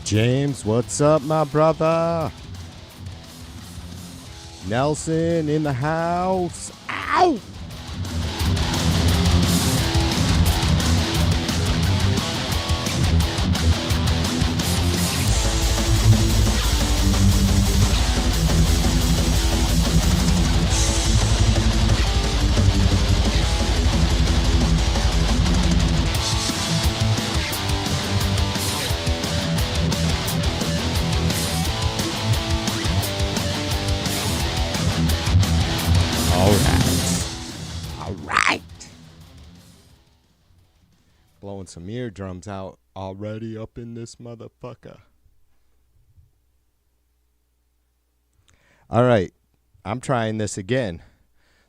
James, what's up, my brother? Nelson in the house. Ow! All right. Blowing some eardrums out already up in this motherfucker. All right. I'm trying this again.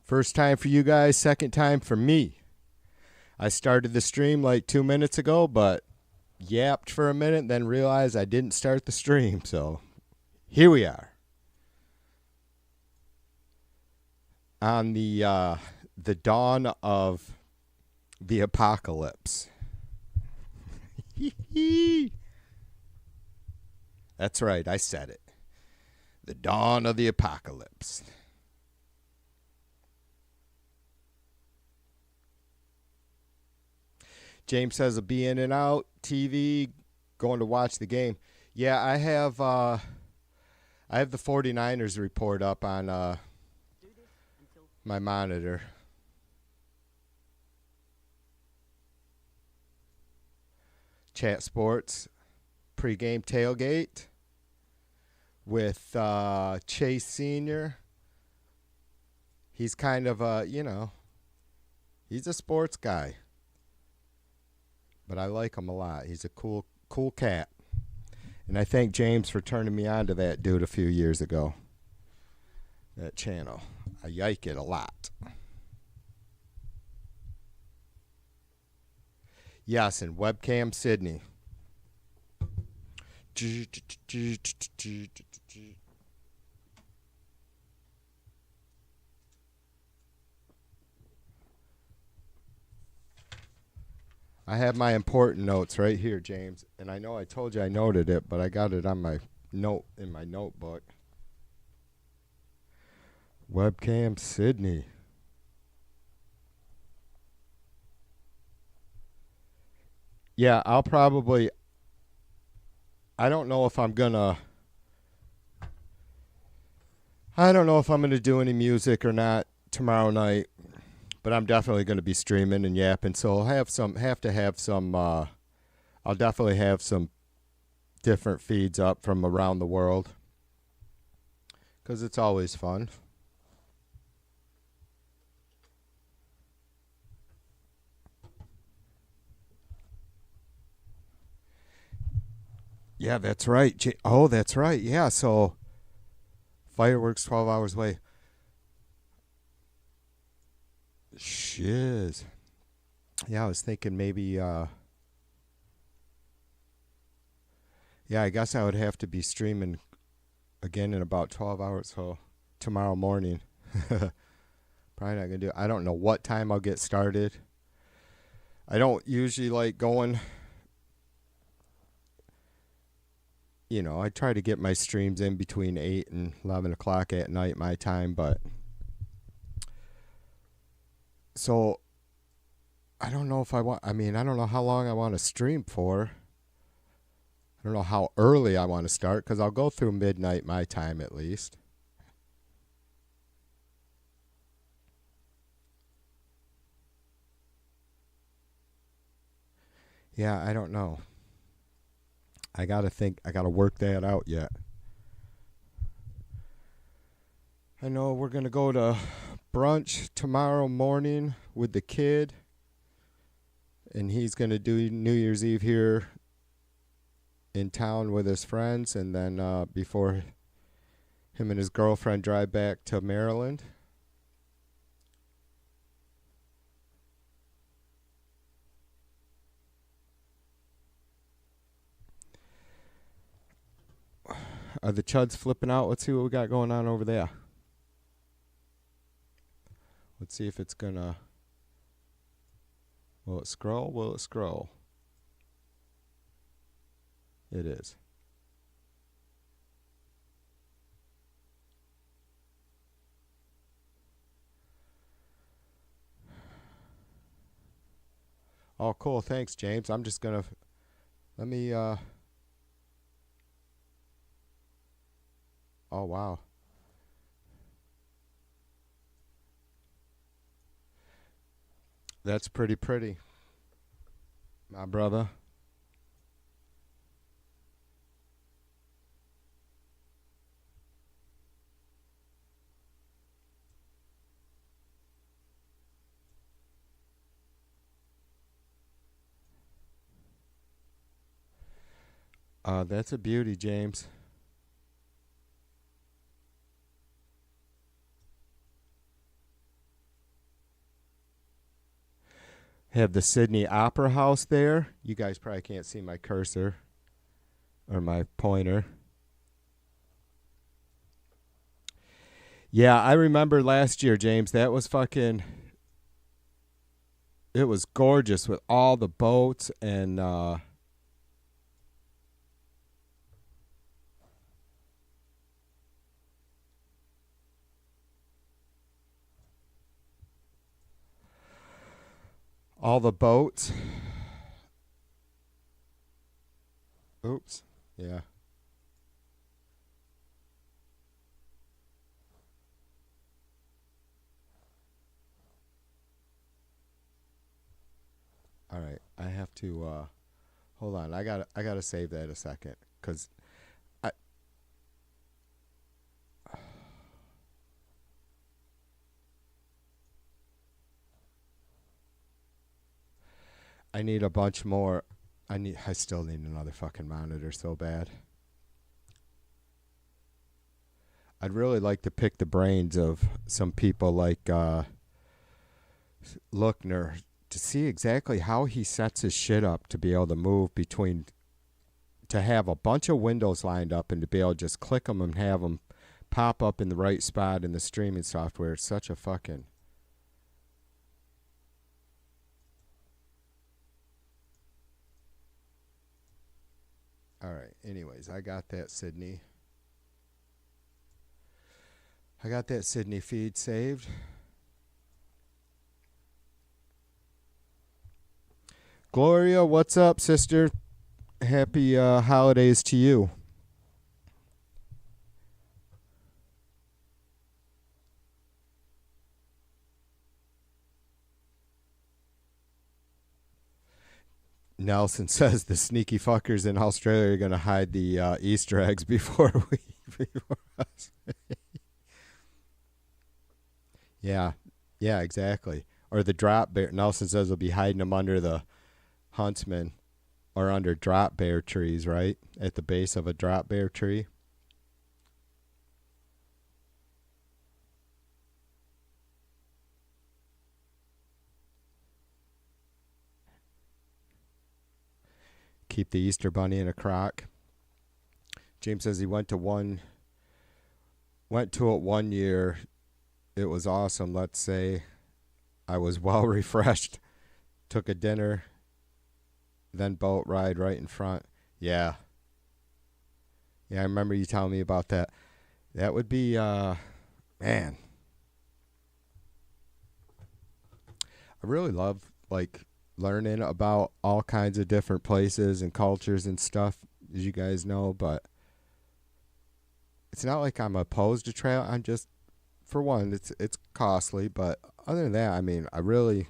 First time for you guys, second time for me. I started the stream like 2 minutes ago, but yapped for a minute, then realized I didn't start the stream. So here we are. On the dawn of the apocalypse. That's right, I said it. The dawn of the apocalypse. James says he'll be in and out. TV, going to watch the game. Yeah, I have the 49ers report up on my monitor. Chat Sports pregame tailgate with Chase Sr. He's kind of he's a sports guy. But I like him a lot. He's a cool cat. And I thank James for turning me on to that dude a few years ago. That channel. I like it a lot. Yes, and Webcam Sydney. I have my important notes right here, James. And I know I told you I noted it, but I got it on my note in my notebook. Webcam Sydney. Yeah, I don't know if I'm going to do any music or not tomorrow night, but I'm definitely going to be streaming and yapping. So I'll have some I'll definitely have some different feeds up from around the world, 'cause it's always fun. Yeah, that's right. Oh, that's right. Yeah, so fireworks 12 hours away. Shiz. Yeah, I was thinking maybe yeah, I guess I would have to be streaming again in about 12 hours, so tomorrow morning. Probably not going to do it. I don't know what time I'll get started. I don't usually like going, I try to get my streams in between 8 and 11 o'clock at night my time, but so I don't know if I don't know how long I want to stream for. I don't know how early I want to start, because I'll go through midnight my time at least. Yeah, I don't know. I got to work that out yet. I know we're going to go to brunch tomorrow morning with the kid, and he's going to do New Year's Eve here in town with his friends, and then before him and his girlfriend drive back to Maryland. Are the chuds flipping out? Let's see what we got going on over there. Let's see if it's gonna... Will it scroll? Will it scroll? It is. Oh, cool. Thanks, James. I'm just gonna let me. Oh, wow. That's pretty, my brother. That's a beauty, James. Have the Sydney Opera House there. You guys probably can't see my cursor or my pointer. Yeah, I remember last year, James. That was fucking. It was gorgeous with all the boats and all the boats. Oops. Yeah. All right. I have to hold on. I got to save that a second cuz I I need a bunch more. I still need another fucking monitor so bad. I'd really like to pick the brains of some people like Lookner to see exactly how he sets his shit up to be able to move between to have a bunch of windows lined up and to be able to just click them and have them pop up in the right spot in the streaming software. It's such a fucking. All right. Anyways, I got that Sydney. I got that Sydney feed saved. Gloria, what's up, sister? Happy holidays to you. Nelson says the sneaky fuckers in Australia are going to hide the Easter eggs before we before us. Yeah, yeah, exactly. Or the drop bear. Nelson says they'll be hiding them under the huntsman or under drop bear trees, right? At the base of a drop bear tree. Keep the Easter bunny in a crock. James says he went to it 1 year. It was awesome. Let's say I was well refreshed. Took a dinner, then boat ride right in front. Yeah, yeah. I remember you telling me about that. That would be man. I really love like learning about all kinds of different places and cultures and stuff, as you guys know. But it's not like I'm opposed to travel. I'm just, for one, it's costly. But other than that, I mean, I really,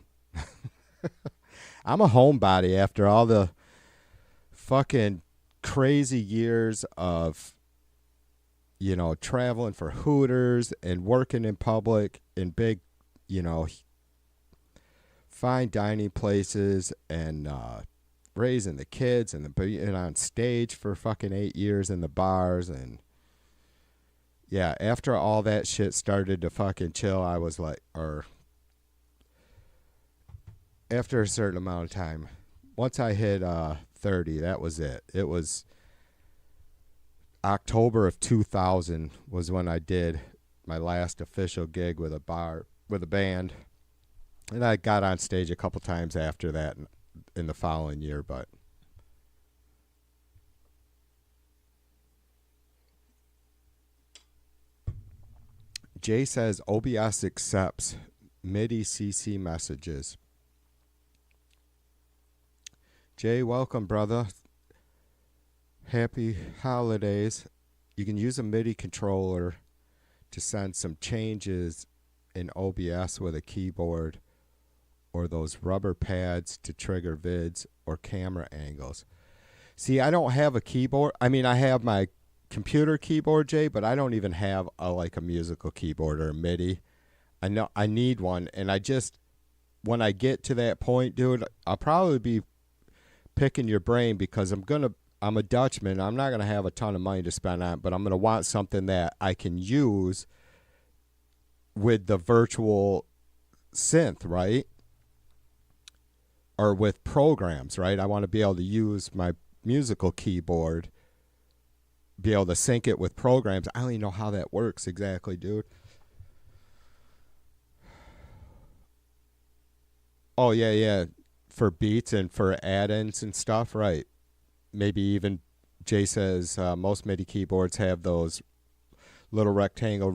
I'm a homebody after all the fucking crazy years of traveling for Hooters and working in public in big, you know, fine dining places and raising the kids and being on stage for fucking 8 years in the bars. And yeah, after all that shit started to fucking chill, I was like, or after a certain amount of time, once I hit 30, that was it. It was October of 2000 was when I did my last official gig with a bar with a band. And I got on stage a couple times after that in the following year, but Jay says OBS accepts MIDI CC messages. Jay, welcome, brother. Happy holidays. You can use a MIDI controller to send some changes in OBS with a keyboard, or those rubber pads to trigger vids or camera angles. See, I don't have a keyboard. I mean, I have my computer keyboard, Jay, but I don't even have a musical keyboard or a MIDI. I know I need one, and when I get to that point, dude, I'll probably be picking your brain because I'm a Dutchman. I'm not gonna have a ton of money to spend on it, but I'm gonna want something that I can use with the virtual synth, right? Or with programs, right? I want to be able to use my musical keyboard, be able to sync it with programs. I don't even know how that works exactly, dude. Oh, yeah. For beats and for add-ins and stuff, right? Maybe even Jay says most MIDI keyboards have those little rectangle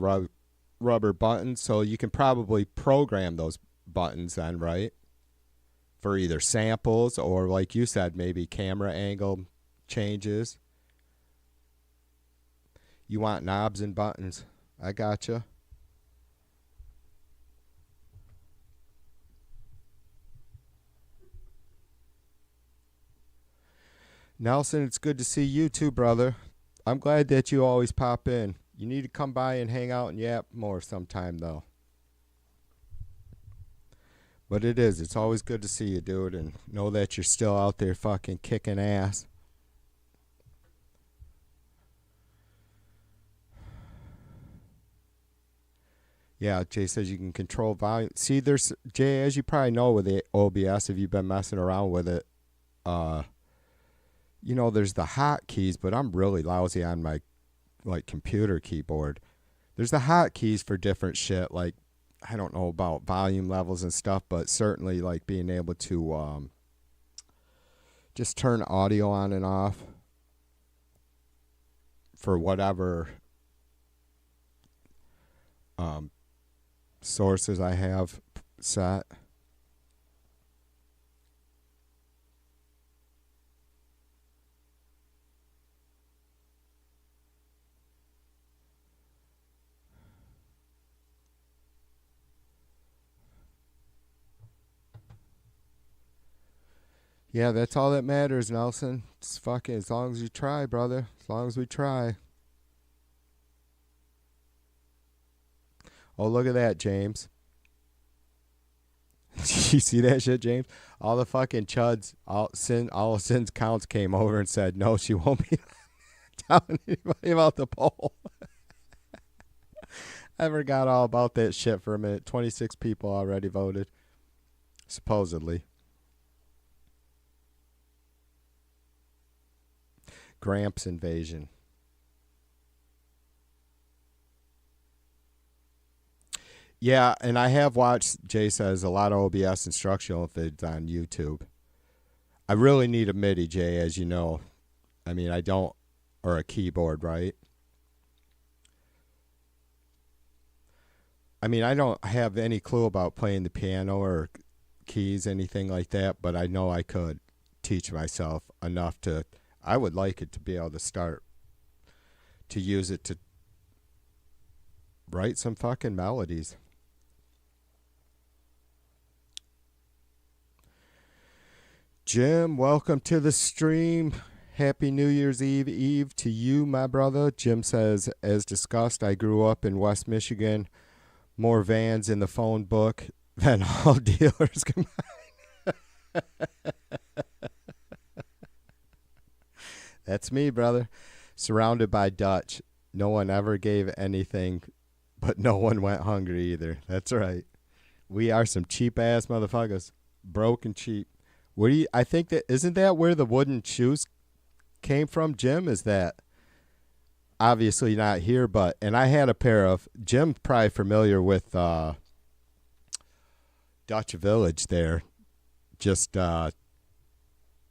rubber buttons, so you can probably program those buttons then, right? For either samples or, like you said, maybe camera angle changes. You want knobs and buttons. I gotcha. Nelson, it's good to see you too, brother. I'm glad that you always pop in. You need to come by and hang out and yap more sometime, though. But it's always good to see you, dude, and know that you're still out there fucking kicking ass. Yeah, Jay says you can control volume. See, Jay, as you probably know with the OBS, if you've been messing around with it, there's the hotkeys, but I'm really lousy on my computer keyboard. There's the hotkeys for different shit, like I don't know about volume levels and stuff, but certainly like being able to just turn audio on and off for whatever sources I have set. Yeah, that's all that matters, Nelson. It's fucking as long as you try, brother. As long as we try. Oh, look at that, James. You see that shit, James? All the fucking chuds, all of Sin's counts came over and said, no, she won't be telling anybody about the poll. I forgot all about that shit for a minute. 26 people already voted, supposedly. Gramps invasion. Yeah, and I have watched, Jay says, a lot of OBS instructional vids on YouTube. I really need a MIDI, Jay, as you know. I mean, I don't, or a keyboard, right? I mean, I don't have any clue about playing the piano or keys, anything like that, but I know I could teach myself enough to, I would like it to be able to start to use it to write some fucking melodies. Jim, welcome to the stream. Happy New Year's Eve to you, my brother. Jim says, as discussed, I grew up in West Michigan. More vans in the phone book than all dealers combined. That's me, brother. Surrounded by Dutch. No one ever gave anything, but no one went hungry either. That's right. We are some cheap ass motherfuckers. Broke and cheap. I think that isn't that where the wooden shoes came from, Jim? Is that obviously not here, but and I had a pair of Jim's probably familiar with Dutch Village there, just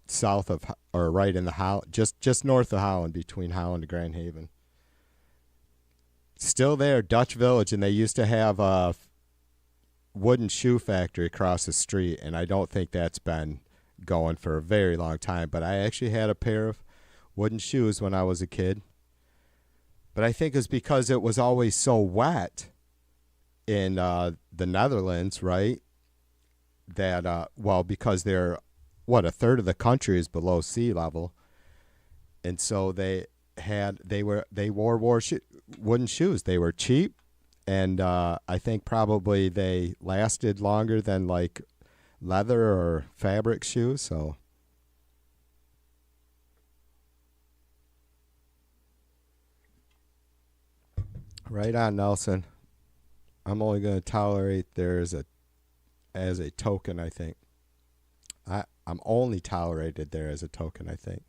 south of or right in the just north of Holland, between Holland and Grand Haven. Still there, Dutch Village, and they used to have a wooden shoe factory across the street, and I don't think that's been going for a very long time. But I actually had a pair of wooden shoes when I was a kid. But I think it's because it was always so wet in the Netherlands, right? That, because they're, a third of the country is below sea level. And so they wore wooden shoes. They were cheap. And I think probably they lasted longer than like leather or fabric shoes. So right on, Nelson. I'm only going to tolerate there as a token, I think. I'm only tolerated there as a token, I think.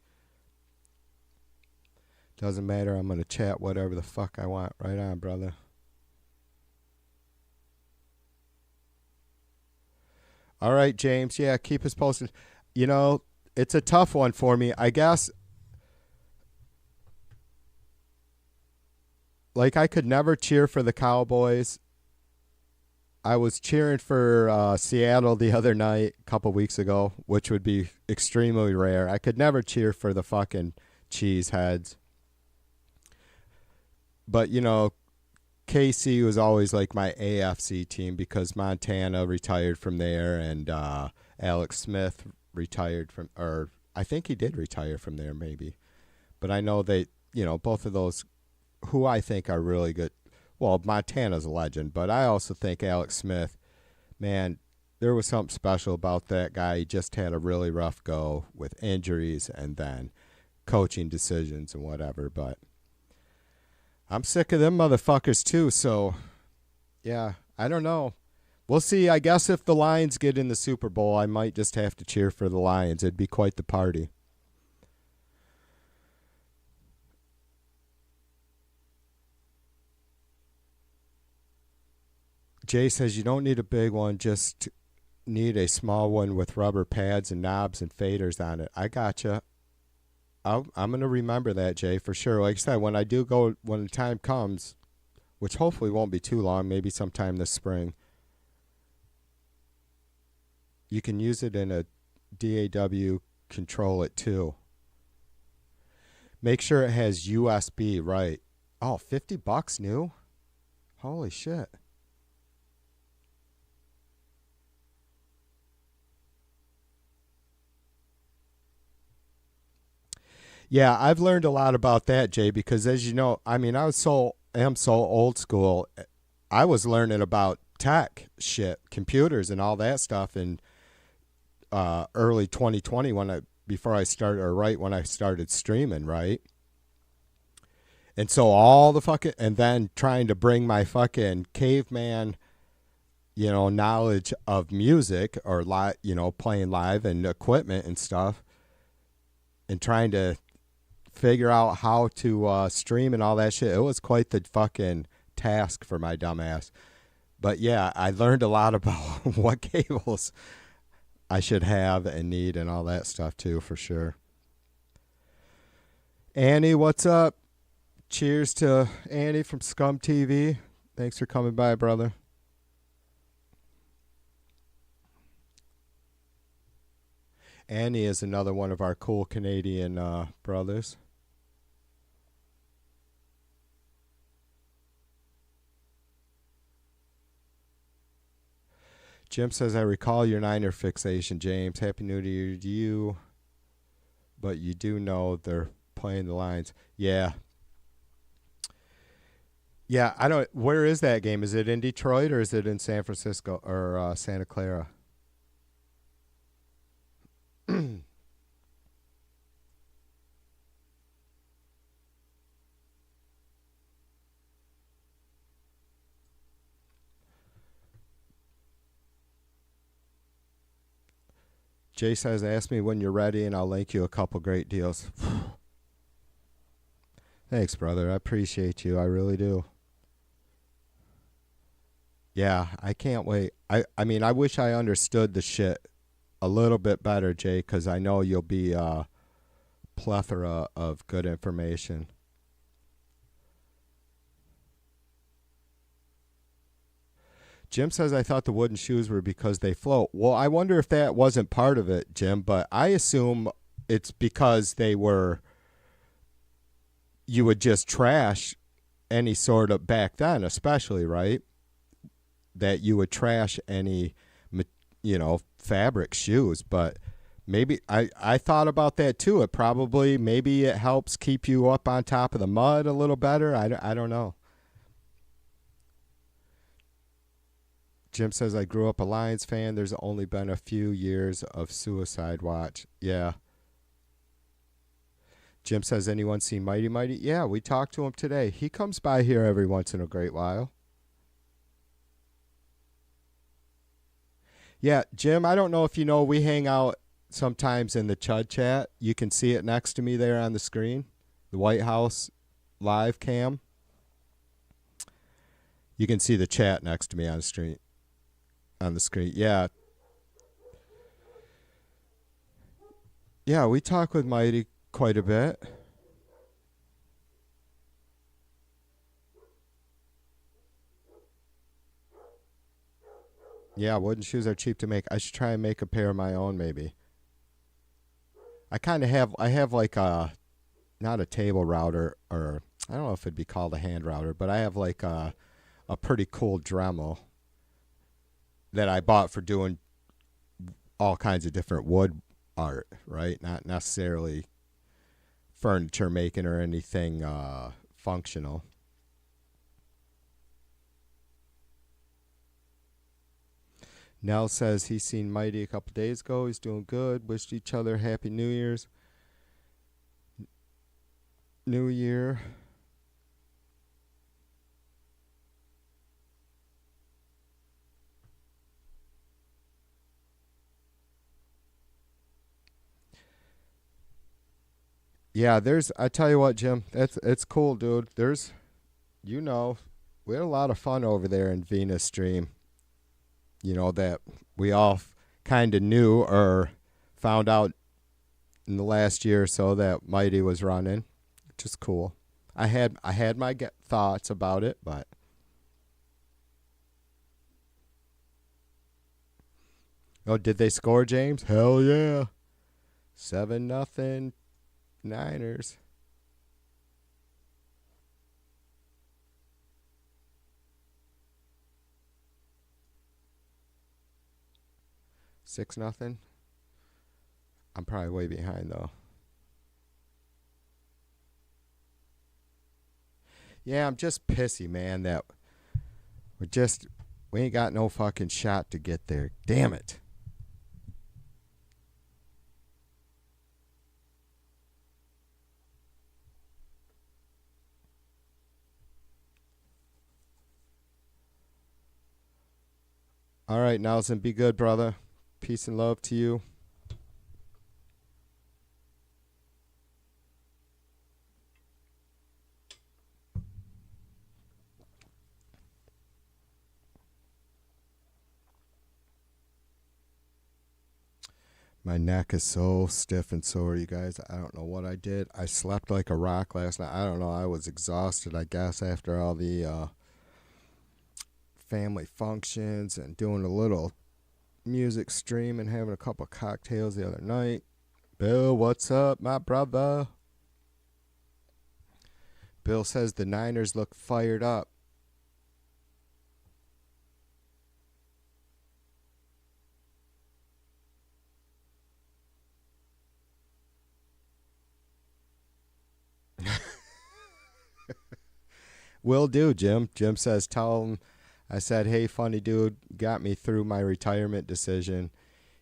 Doesn't matter. I'm going to chat whatever the fuck I want. Right on, brother. All right, James. Yeah, keep us posted. It's a tough one for me. I guess, like, I could never cheer for the Cowboys. I was cheering for Seattle the other night, a couple weeks ago, which would be extremely rare. I could never cheer for the fucking Cheeseheads. But, KC was always like my AFC team because Montana retired from there and Alex Smith retired from, or I think he did retire from there maybe. But I know they, both of those who I think are really good. Well, Montana's a legend, but I also think Alex Smith, man, there was something special about that guy. He just had a really rough go with injuries and then coaching decisions and whatever, but I'm sick of them motherfuckers too, so yeah, I don't know. We'll see. I guess if the Lions get in the Super Bowl, I might just have to cheer for the Lions. It'd be quite the party. Jay says you don't need a big one, just need a small one with rubber pads and knobs and faders on it. I gotcha. I'm going to remember that, Jay, for sure. Like I said, when the time comes, which hopefully won't be too long, maybe sometime this spring, you can use it in a DAW Control It too. Make sure it has USB, right? Oh, $50 new? Holy shit. Yeah, I've learned a lot about that, Jay, because as you know, I mean, am so old school. I was learning about tech shit, computers and all that stuff in early 2020 when I started streaming, right? And so and then trying to bring my fucking caveman, knowledge of music or playing live and equipment and stuff and trying to figure out how to stream and all that shit. It was quite the fucking task for my dumb ass. But yeah, I learned a lot about what cables I should have and need and all that stuff too, for sure. Annie, what's up? Cheers to Annie from Scum TV. Thanks for coming by, brother. Annie is another one of our cool Canadian brothers. Jim says, I recall your Niner fixation, James. Happy New Year to you. But you do know they're playing the Lions. Yeah. Yeah, I don't. Where is that game? Is it in Detroit or is it in San Francisco or Santa Clara? Jay says, ask me when you're ready and I'll link you a couple great deals. Thanks, brother. I appreciate you. I really do. Yeah, I can't wait. I mean, I wish I understood the shit a little bit better, Jay, because I know you'll be a plethora of good information. Jim says, I thought the wooden shoes were because they float. Well, I wonder if that wasn't part of it, Jim, but I assume it's because you would just trash any sort of, back then especially, right? That you would trash any, fabric shoes. But maybe I thought about that too. Maybe it helps keep you up on top of the mud a little better. I don't know. Jim says, I grew up a Lions fan. There's only been a few years of Suicide Watch. Yeah. Jim says, anyone seen Mighty Mighty? Yeah, we talked to him today. He comes by here every once in a great while. Yeah, Jim, I don't know if you know, we hang out sometimes in the Chud chat. You can see it next to me there on the screen, the White House live cam. You can see the chat next to me on the screen. Yeah. Yeah, we talk with Mighty quite a bit. Yeah, wooden shoes are cheap to make. I should try and make a pair of my own maybe. I have like not a table router, or I don't know if it'd be called a hand router, but I have like a pretty cool Dremel that I bought for doing all kinds of different wood art, right? Not necessarily furniture making or anything functional. Nell says he's seen Mighty a couple days ago. He's doing good. Wished each other Happy New Year's. New Year. Yeah, I tell you what, Jim, it's cool, dude. We had a lot of fun over there in Venus Stream. That we all kind of knew or found out in the last year or so that Mighty was running, which is cool. I had my thoughts about it, but did they score, James? Hell yeah. 7-0 Niners. Six nothing. I'm probably way behind though. Yeah, I'm just pissy, man, that we ain't got no fucking shot to get there. Damn it. All right, Nelson, be good, brother. Peace and love to you. My neck is so stiff and sore, you guys. I don't know what I did. I slept like a rock last night. I don't know. I was exhausted, I guess, after all the family functions and doing a little music stream and having a couple cocktails the other night. Bill, what's up, my brother? Bill says the Niners look fired up. Will do, Jim. Jim says, tell him I said, hey, funny dude, got me through my retirement decision.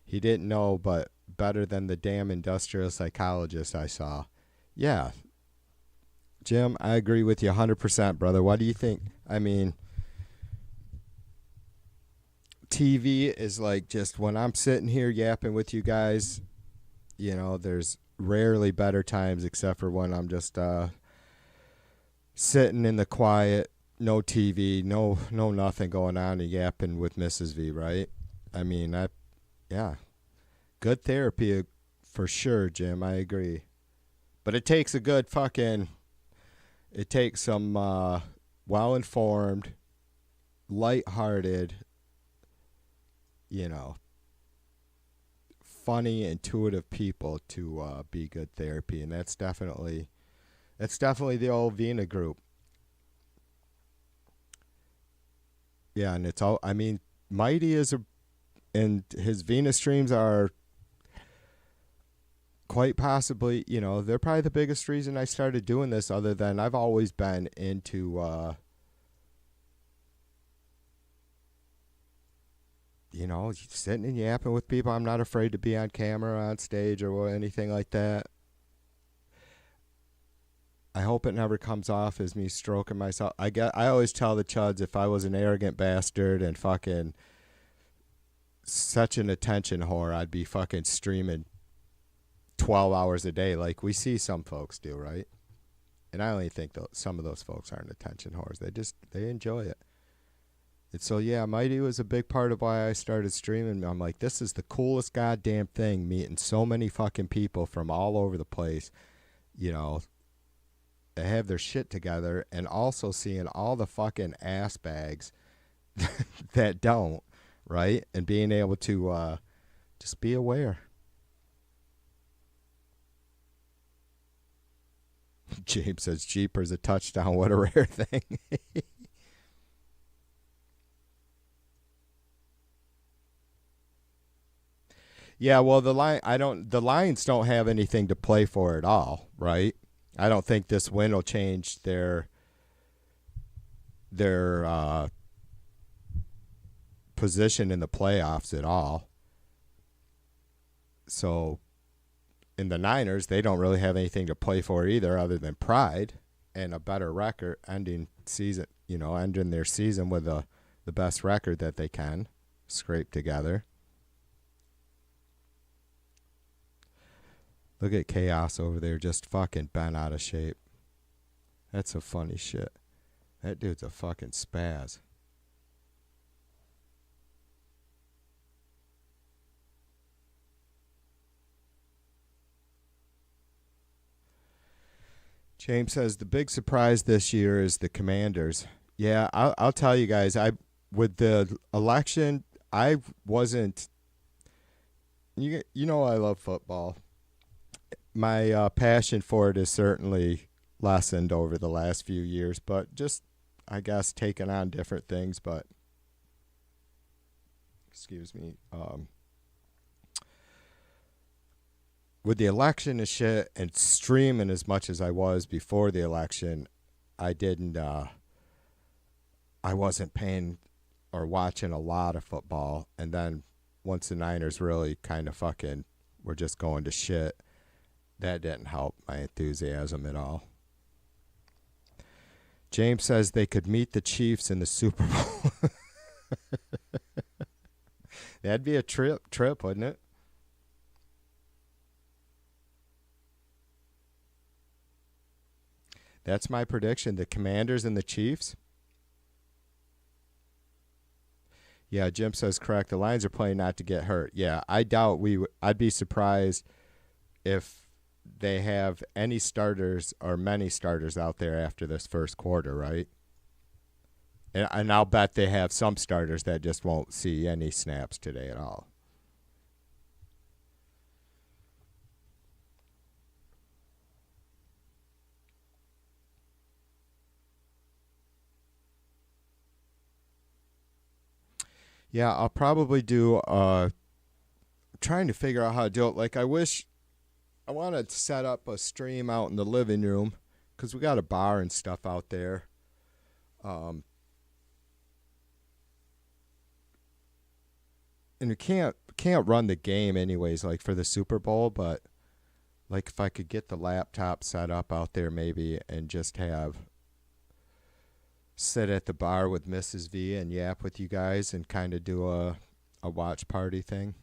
He didn't know, but better than the damn industrial psychologist I saw. Yeah. Jim, I agree with you 100%, brother. What do you think? I mean, TV is like just when I'm sitting here yapping with you guys, there's rarely better times except for when I'm just sitting in the quiet, no TV, no nothing going on, and yapping with Mrs. V, right? I mean, yeah. Good therapy for sure, Jim. I agree. But it takes some well-informed, light-hearted, you know, funny, intuitive people to be good therapy, and that's definitely the old Vina group. Yeah, and it's all. I mean, Mighty is a, and his Vina streams are quite possibly, they're probably the biggest reason I started doing this. Other than I've always been into, sitting and yapping with people. I'm not afraid to be on camera, on stage, or anything like that. I hope it never comes off as me stroking myself. I always tell the chuds, if I was an arrogant bastard and fucking such an attention whore, I'd be fucking streaming 12 hours a day like we see some folks do, right? And I only think some of those folks aren't attention whores. They enjoy it. And so, yeah, Mighty was a big part of why I started streaming. I'm like, this is the coolest goddamn thing, meeting so many fucking people from all over the place, that have their shit together, and also seeing all the fucking ass bags that don't, right? And being able to just be aware. James says, Jeepers, a touchdown. What a rare thing. Yeah, well, the Lions don't have anything to play for at all, right? I don't think this win will change their position in the playoffs at all. So, in the Niners, they don't really have anything to play for either, other than pride and a better record, ending their season with the best record that they can scrape together. Look at Chaos over there, just fucking bent out of shape. That's a funny shit. That dude's a fucking spaz. James says the big surprise this year is the Commanders. Yeah, I'll tell you guys. With the election, I wasn't. I love football. My passion for it is certainly lessened over the last few years, but just, I guess, taking on different things. But, excuse me, with the election and shit, and streaming as much as I was before the election, I wasn't paying or watching a lot of football. And then once the Niners really kind of fucking were just going to shit, that didn't help my enthusiasm at all. James says they could meet the Chiefs in the Super Bowl. That'd be a trip, wouldn't it? That's my prediction. The Commanders and the Chiefs. Yeah, Jim says correct. The Lions are playing not to get hurt. Yeah, I doubt I'd be surprised if they have any starters or many starters out there after this first quarter, right? And I'll bet they have some starters that just won't see any snaps today at all. Yeah, I'll probably do trying to figure out how to do it. Like, I wanted to set up a stream out in the living room because we got a bar and stuff out there. And we can't run the game anyways, like for the Super Bowl, but like if I could get the laptop set up out there maybe and just sit at the bar with Mrs. V and yap with you guys and kind of do a watch party thing.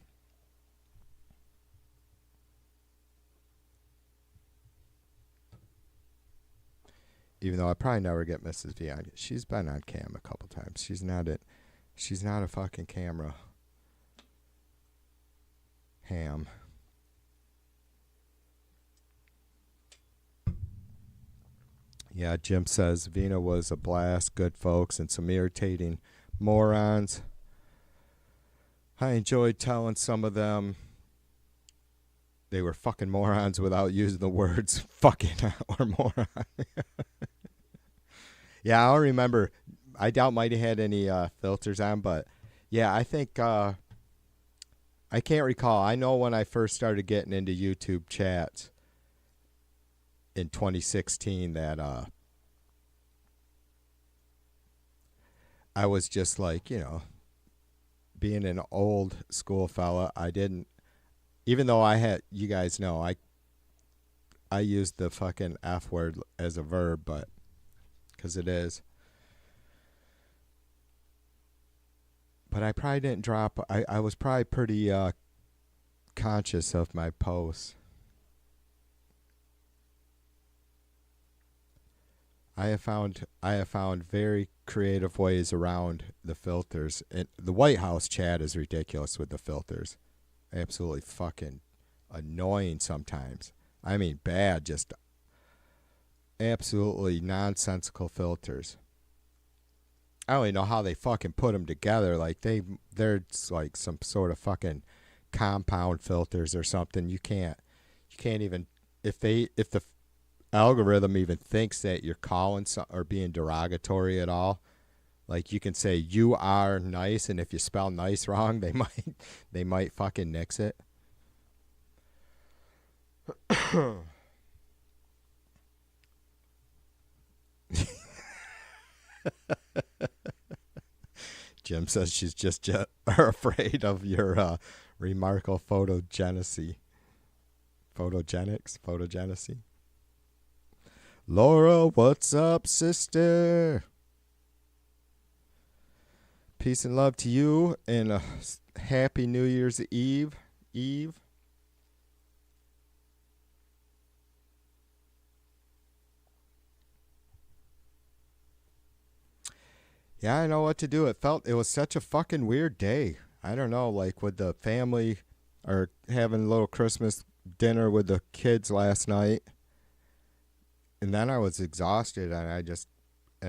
Even though I probably never get Mrs. V on. She's been on cam a couple times. She's not a fucking camera ham. Yeah, Jim says Vina was a blast, good folks, and some irritating morons. I enjoyed telling some of them they were fucking morons without using the words fucking or moron. Yeah, I don't remember. I doubt might have had any filters on, but yeah, I think I can't recall. I know when I first started getting into YouTube chats in 2016 that I was just like, being an old school fella, I didn't, even though I had, you guys know, I used the fucking F word as a verb, but because it is. But I probably didn't drop, I was probably pretty conscious of my posts. I have found very creative ways around the filters. And the White House chat is ridiculous with the filters. Absolutely fucking annoying sometimes. I mean bad, just absolutely nonsensical filters. I don't even know how they fucking put them together. Like they're like some sort of fucking compound filters or something. You can't even, if the algorithm even thinks that you're calling or being derogatory at all, like you can say you are nice, and if you spell nice wrong, they might fucking nix it. Jim says she's just afraid of your remarkable photogenesis. Photogenesis. Laura, what's up, sister? Peace and love to you, and a happy New Year's Eve. Yeah, I know what to do. It was such a fucking weird day. I don't know, like with the family or having a little Christmas dinner with the kids last night. And then I was exhausted, and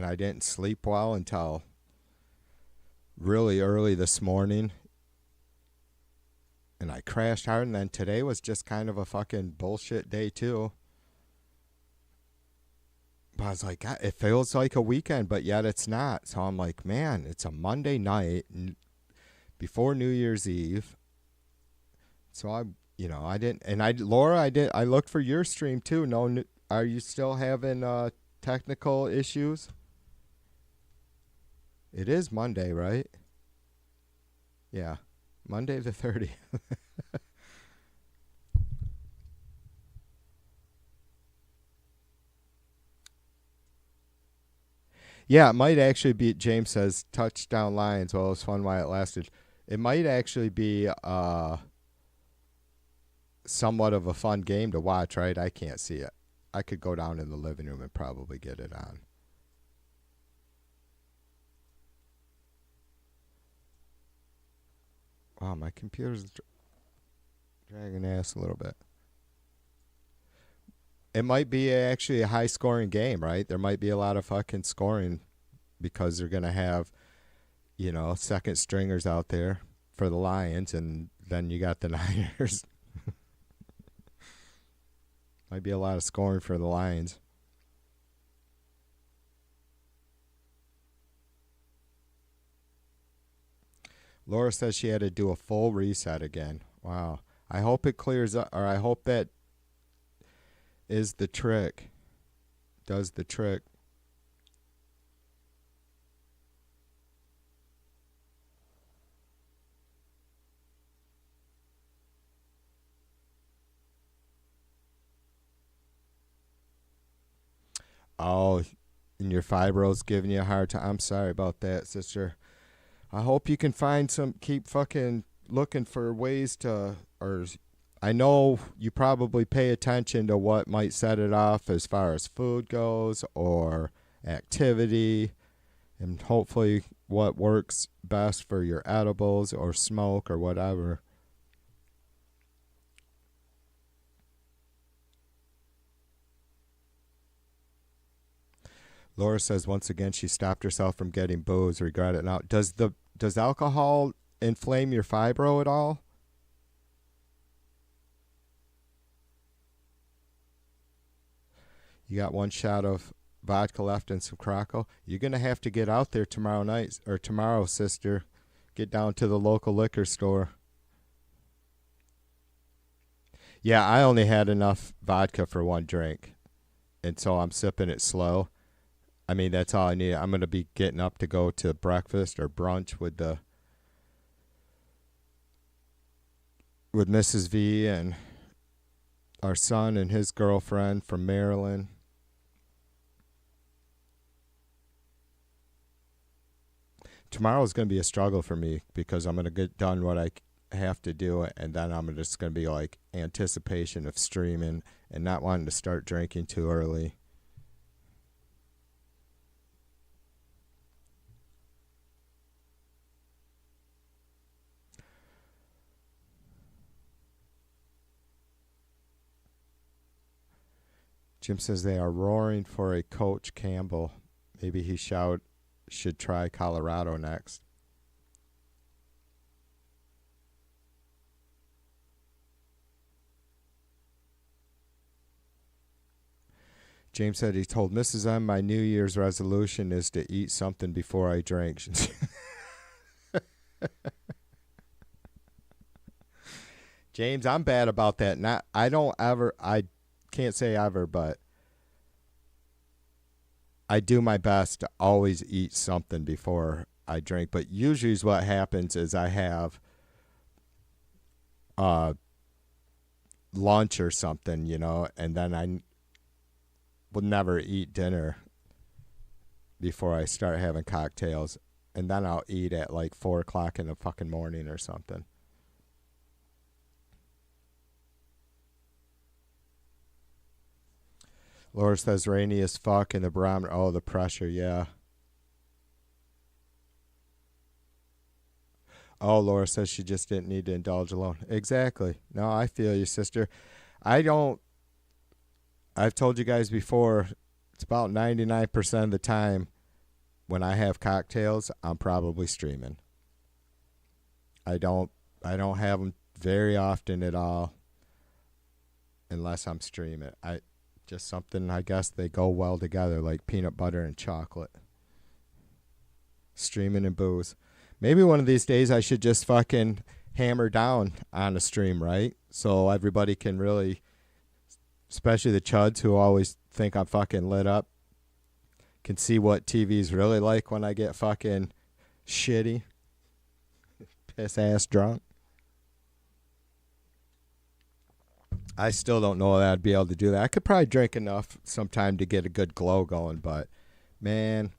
I didn't sleep well until really early this morning. And I crashed hard, and then today was just kind of a fucking bullshit day too. But I was like, God, it feels like a weekend, but yet it's not. So I'm like, man, it's a Monday night before New Year's Eve. So I didn't, and Laura, I looked for your stream too. No, are you still having technical issues? It is Monday, right? Yeah, Monday the 30th. Yeah, it might actually be. James says touchdown Lions. Well, it was fun while it lasted. It might actually be somewhat of a fun game to watch, right? I can't see it. I could go down in the living room and probably get it on. Wow, my computer's dragging ass a little bit. It might be actually a high scoring game, right? There might be a lot of fucking scoring because they're going to have, second stringers out there for the Lions, and then you got the Niners. Might be a lot of scoring for the Lions. Laura says she had to do a full reset again. Wow. I hope it clears up, or I hope that is the trick. Does the trick. Oh, and your fibro's giving you a hard time. I'm sorry about that, sister. I hope you can keep fucking looking for ways to, or I know you probably pay attention to what might set it off as far as food goes or activity, and hopefully what works best for your edibles or smoke or whatever. Laura says once again she stopped herself from getting booze. Regret it now. Does alcohol inflame your fibro at all? You got one shot of vodka left and some Krakow. You're going to have to get out there tomorrow night, or tomorrow, sister. Get down to the local liquor store. Yeah, I only had enough vodka for one drink, and so I'm sipping it slow. I mean, that's all I need. I'm going to be getting up to go to breakfast or brunch with Mrs. V and our son and his girlfriend from Maryland. Tomorrow's going to be a struggle for me because I'm going to get done what I have to do, and then I'm just going to be like anticipation of streaming and not wanting to start drinking too early. Jim says they are roaring for a Coach Campbell. Maybe he should try Colorado next. James said he told Mrs. M my New Year's resolution is to eat something before I drink. James, I'm bad about that. I can't say ever, but I do my best to always eat something before I drink. But usually what happens is I have lunch or something, and then I will never eat dinner before I start having cocktails. And then I'll eat at like 4 o'clock in the fucking morning or something. Laura says rainy as fuck in the barometer. Oh, the pressure, yeah. Oh, Laura says she just didn't need to indulge alone. Exactly. No, I feel you, sister. I've told you guys before, it's about 99% of the time when I have cocktails, I'm probably streaming. I don't have them very often at all unless I'm streaming. Just something, I guess they go well together, like peanut butter and chocolate. Streaming and booze. Maybe one of these days I should just fucking hammer down on a stream, right? So everybody can really, especially the chuds who always think I'm fucking lit up, can see what TV's really like when I get fucking shitty, piss ass drunk. I still don't know that I'd be able to do that. I could probably drink enough sometime to get a good glow going, but man,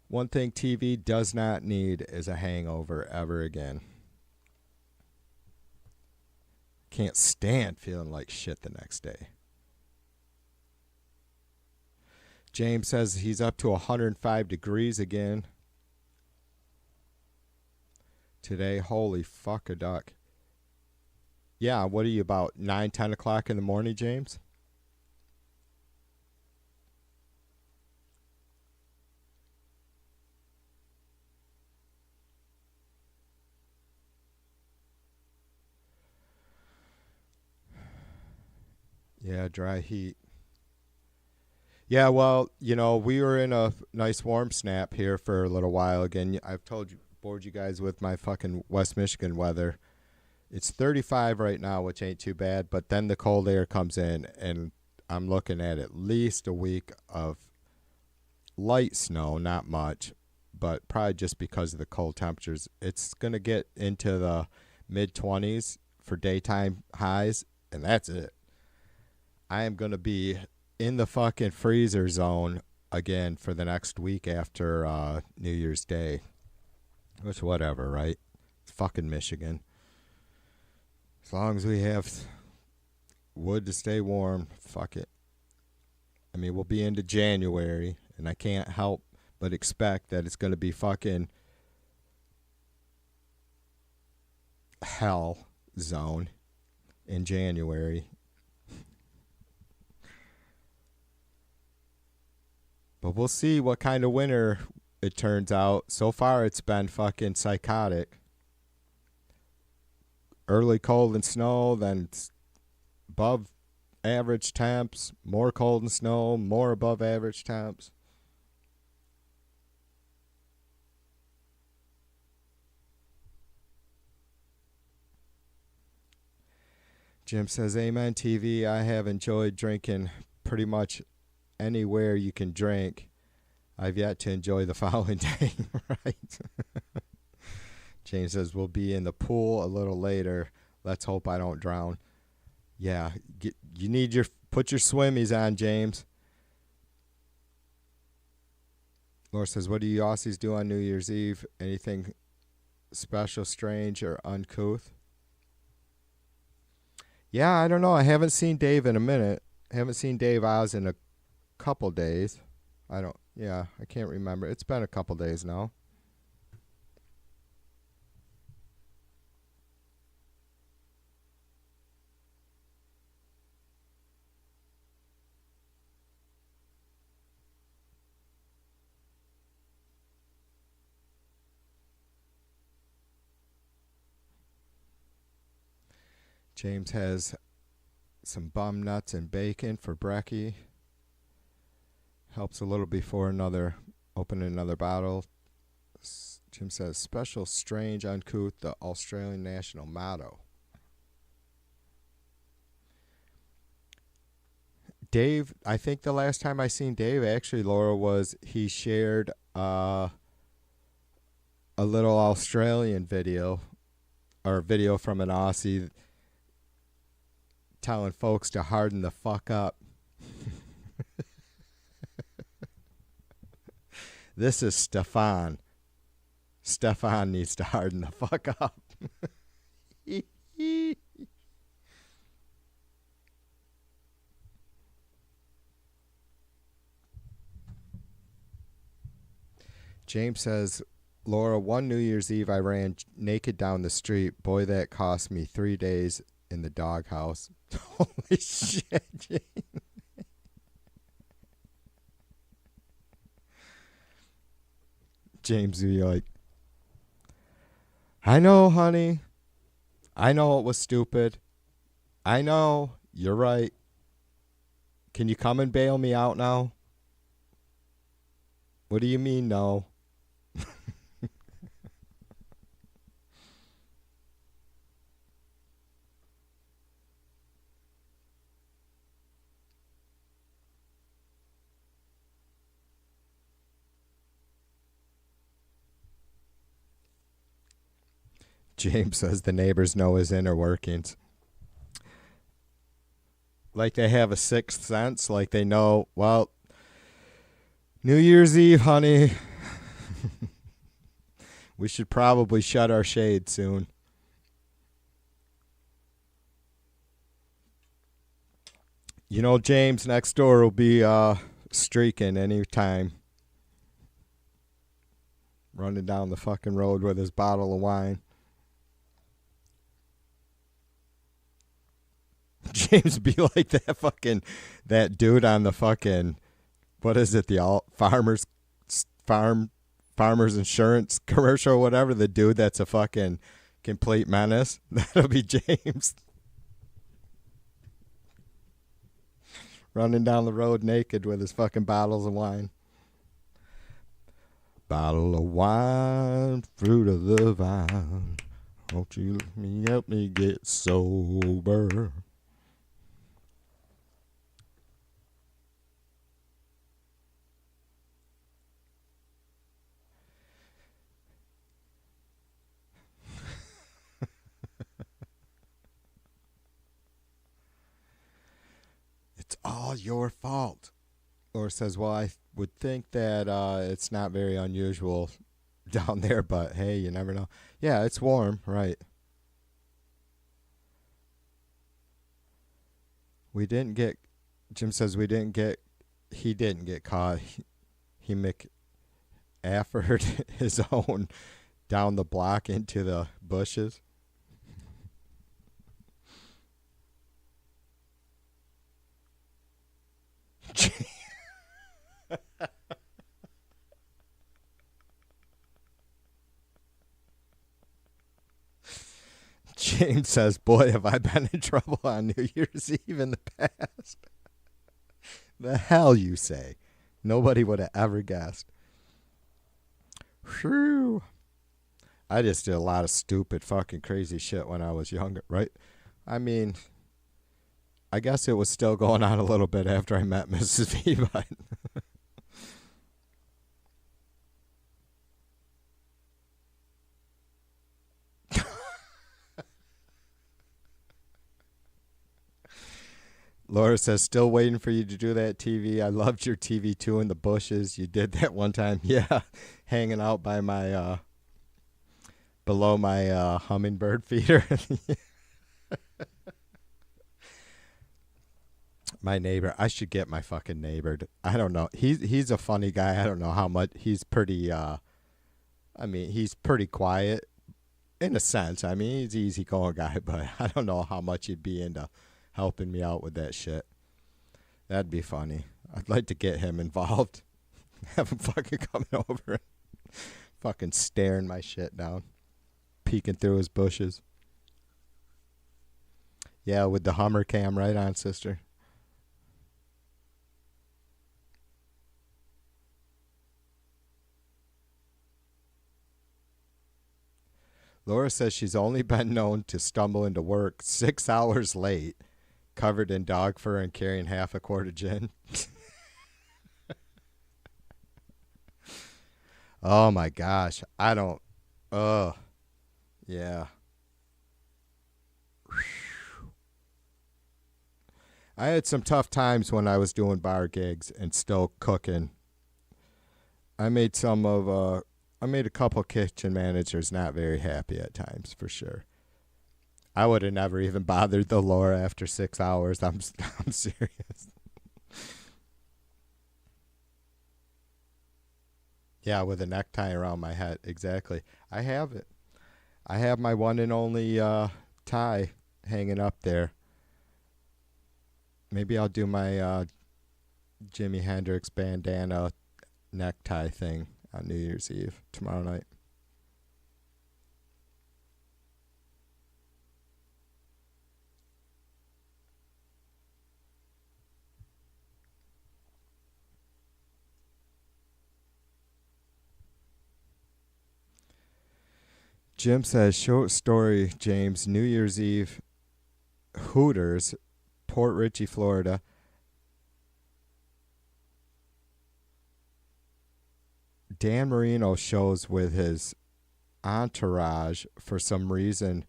one thing TV does not need is a hangover ever again. Can't stand feeling like shit the next day. James says he's up to 105 degrees again today. Holy fuck a duck. Yeah, what are you, about 9, 10 o'clock in the morning, James? Yeah, dry heat. Yeah, well, we were in a nice warm snap here for a little while. Again, I've bored you guys with my fucking West Michigan weather. It's 35 right now, which ain't too bad, but then the cold air comes in, and I'm looking at least a week of light snow, not much, but probably just because of the cold temperatures. It's going to get into the mid-20s for daytime highs, and that's it. I am going to be in the fucking freezer zone again for the next week after New Year's Day. Which, whatever, right? It's fucking Michigan. As long as we have wood to stay warm, fuck it. I mean, we'll be into January, and I can't help but expect that it's going to be fucking hell zone in January. But we'll see what kind of winter it turns out. So far, it's been fucking psychotic. early cold and snow, then above average temps, more cold and snow, more above average temps. Jim says, Amen TV, I have enjoyed drinking pretty much anywhere you can drink. I've yet to enjoy the following day. Right. James says, we'll be in the pool a little later. Let's hope I don't drown. Yeah, you need put your swimmies on, James. Laura says, what do you Aussies do on New Year's Eve? Anything special, strange, or uncouth? Yeah, I don't know. I haven't seen Dave in a minute. I haven't seen Dave Oz in a couple days. I can't remember. It's been a couple days now. James has some bum nuts and bacon for brekkie. Helps a little before opening another bottle. Jim says, special, strange, uncouth, the Australian national motto. Dave, I think the last time I seen Dave, actually, Laura, was he shared a little Australian video, or video from an Aussie telling folks to harden the fuck up. This is Stefan. Stefan needs to harden the fuck up. James says, Laura, one New Year's Eve I ran naked down the street. Boy, that cost me 3 days in the doghouse. Holy shit, James. James would be like, I know, honey. I know it was stupid. I know. You're right. Can you come and bail me out now? What do you mean, no? James says the neighbors know his inner workings. Like they have a sixth sense, like they know, well, New Year's Eve, honey. We should probably shut our shade soon. You know, James next door will be streaking any time. Running down the fucking road with his bottle of wine. James be like that dude on the fucking, what is it, the farmers insurance commercial or whatever, the dude that's a fucking complete menace. That'll be James. Running down the road naked with his fucking bottles of wine. Bottle of wine, fruit of the vine. Won't you help me get sober? It's all your fault. Laura says, well, I would think that it's not very unusual down there, but hey, you never know. Yeah, it's warm, right. Jim says he didn't get caught. He McAffered his own down the block into the bushes. James says, boy, have I been in trouble on New Year's Eve in the past. The hell you say. Nobody would have ever guessed. Whew. I just did a lot of stupid fucking crazy shit when I was younger, right? I mean, I guess it was still going on a little bit after I met Mrs. V, but... Laura says, still waiting for you to do that TV. I loved your TV too in the bushes. You did that one time. Yeah, hanging out by my, below my hummingbird feeder. My neighbor. I should get my fucking neighbor. I don't know. He's a funny guy. I don't know how much. He's pretty, he's pretty quiet in a sense. I mean, he's an easygoing guy, but I don't know how much he'd be into helping me out with that shit. That'd be funny. I'd like to get him involved. Have him fucking coming over and fucking staring my shit down. Peeking through his bushes. Yeah, with the Hummer cam right on, sister. Laura says she's only been known to stumble into work 6 hours late, covered in dog fur and carrying half a quart of gin. Oh my gosh. I don't. Yeah. I had some tough times when I was doing bar gigs and still cooking. I made a couple kitchen managers not very happy at times, for sure. I would have never even bothered the Laura after 6 hours. I'm serious. Yeah, with a necktie around my head. Exactly. I have it. I have my one and only tie hanging up there. Maybe I'll do my Jimi Hendrix bandana necktie thing on New Year's Eve tomorrow night. Jim says, short story, James, New Year's Eve, Hooters, Port Richey, Florida. Dan Marino shows with his entourage, for some reason,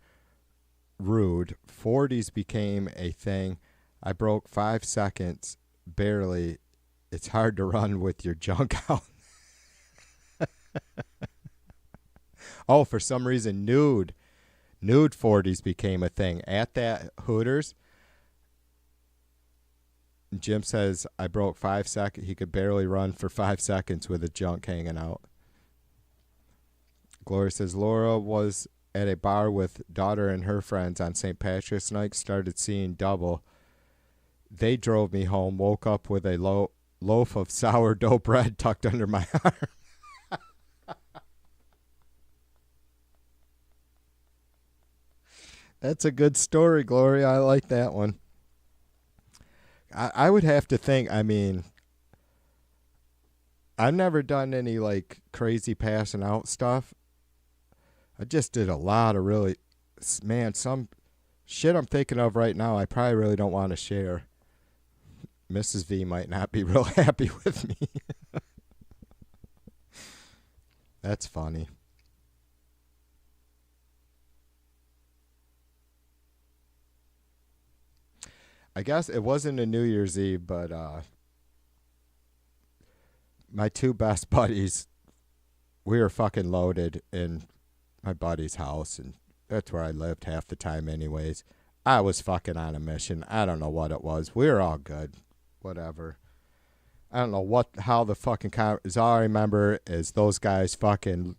rude. 40s became a thing. I broke 5 seconds, barely. It's hard to run with your junk out. Oh, for some reason, nude 40s became a thing. At that Hooters, Jim says, I broke 5 seconds. He could barely run for 5 seconds with a junk hanging out. Gloria says, Laura was at a bar with daughter and her friends on St. Patrick's night, started seeing double. They drove me home, woke up with a loaf of sourdough bread tucked under my arm. That's a good story, Gloria. I like that one. I would have to think, I mean, I've never done any like crazy passing out stuff. I just did a lot of really, man, some shit I'm thinking of right now I probably really don't want to share. Mrs. V might not be real happy with me. That's funny. I guess it wasn't a New Year's Eve, but my two best buddies, we were fucking loaded in my buddy's house, and that's where I lived half the time anyways. I was fucking on a mission. I don't know what it was. We were all good. Whatever. I don't know how the fucking is. All I remember is those guys fucking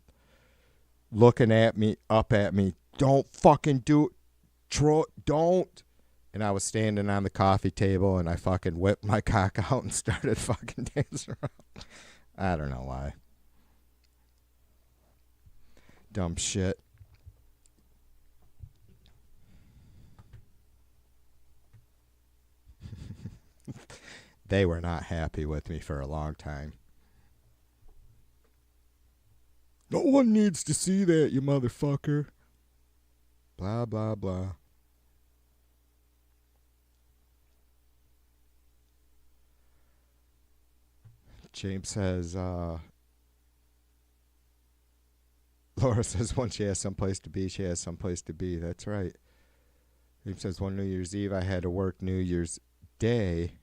looking at me, up at me. Don't fucking do it. Troy, don't. And I was standing on the coffee table, and I fucking whipped my cock out and started fucking dancing around. I don't know why. Dumb shit. They were not happy with me for a long time. No one needs to see that, you motherfucker. Blah, blah, blah. James says, Laura says when she has someplace to be, she has someplace to be. That's right. James says one New Year's Eve, I had to work New Year's Day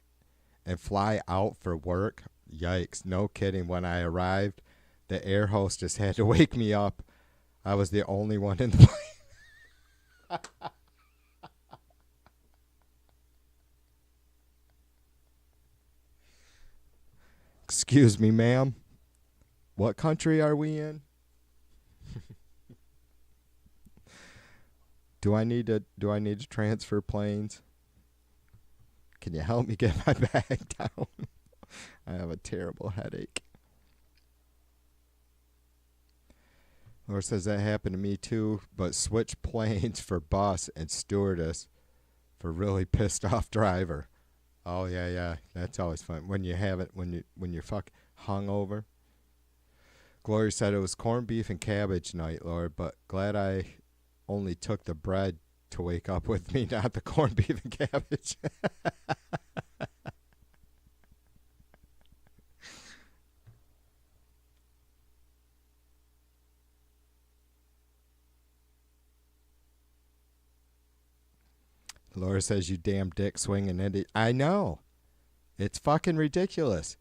and fly out for work. Yikes. No kidding. When I arrived, the air hostess had to wake me up. I was the only one in the plane. Excuse me, ma'am. What country are we in? Do I need to transfer planes? Can you help me get my bag down? I have a terrible headache. Laura says that happened to me too, but switch planes for bus and stewardess for really pissed off driver. Oh yeah, that's always fun when you have it when you're hungover. Gloria said it was corned beef and cabbage night, Lord, but glad I only took the bread to wake up with me, not the corned beef and cabbage. Laura says, you damn dick swinging idiot. I know. It's fucking ridiculous.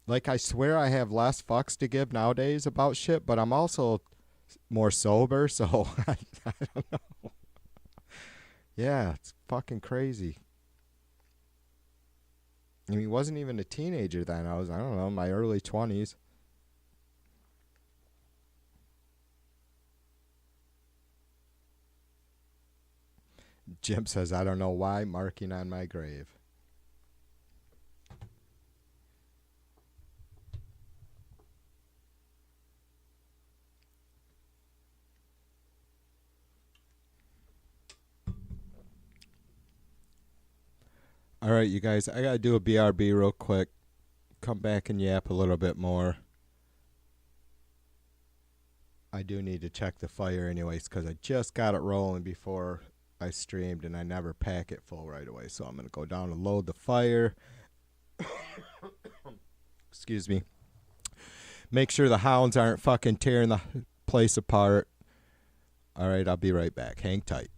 Like, I swear I have less fucks to give nowadays about shit, but I'm also more sober, so I don't know. Yeah, it's fucking crazy. I mean, he wasn't even a teenager then. I don't know, in my early 20s. Jim says, I don't know why, marking on my grave. All right, you guys, I got to do a BRB real quick. Come back and yap a little bit more. I do need to check the fire anyways because I just got it rolling before I streamed and I never pack it full right away. So I'm going to go down and load the fire. Excuse me. Make sure the hounds aren't fucking tearing the place apart. All right, I'll be right back. Hang tight.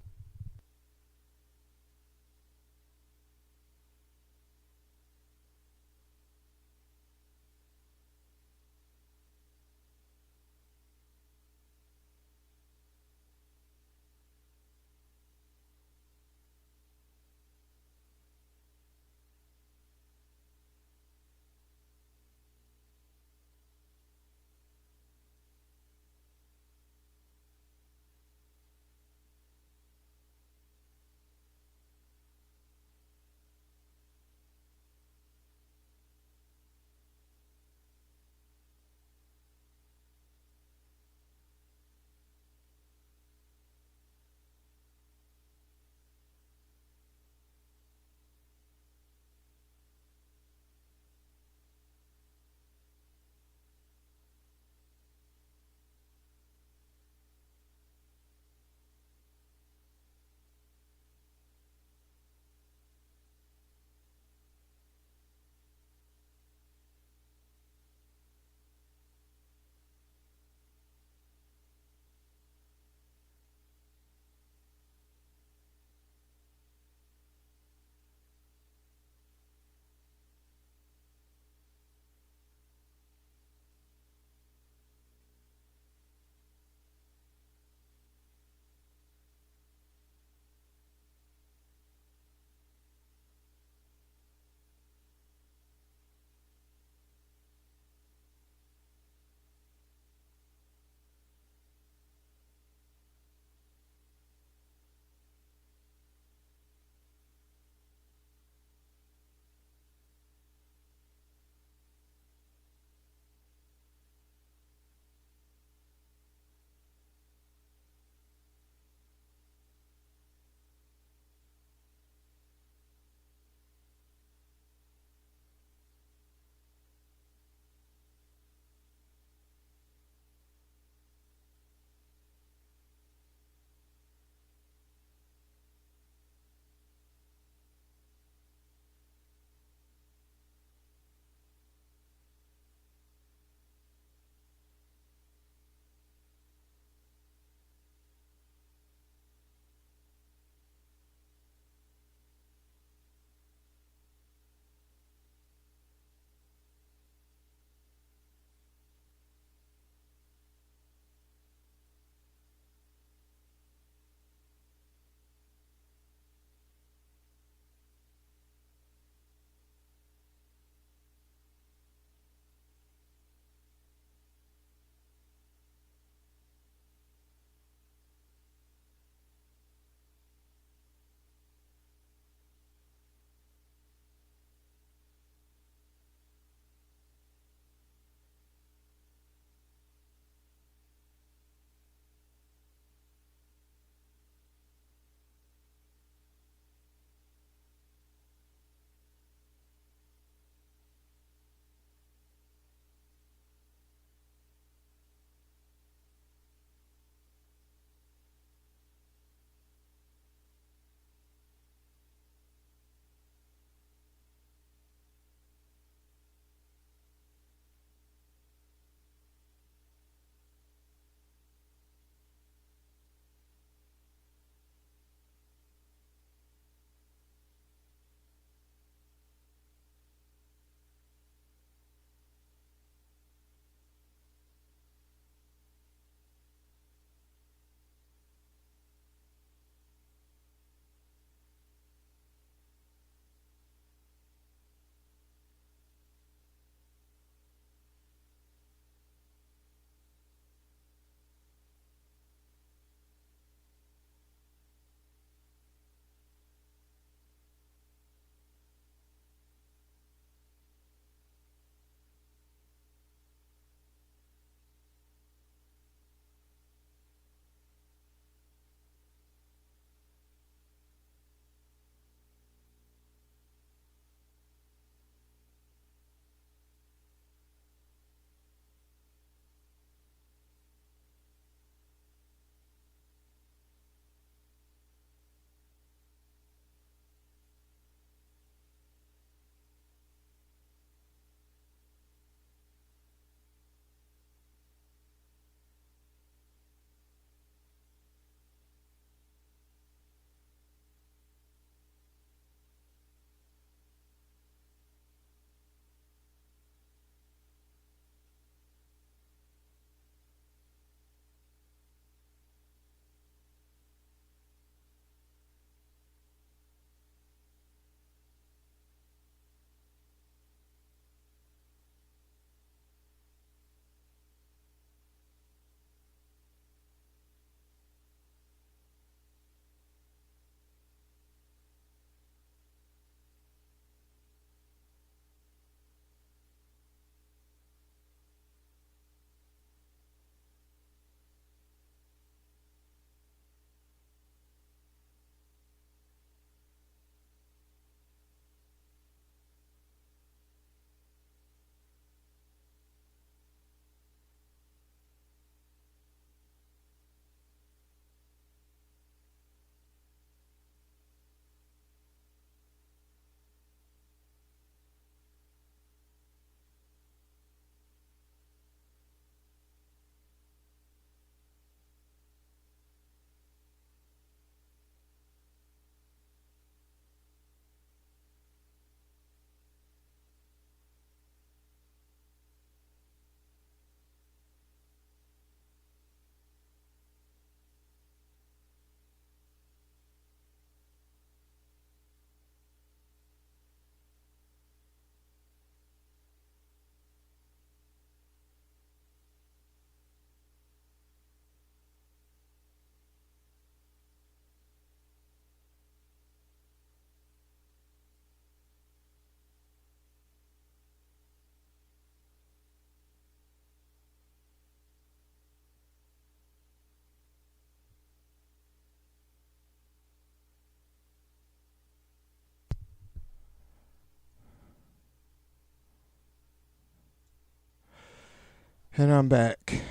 And I'm back.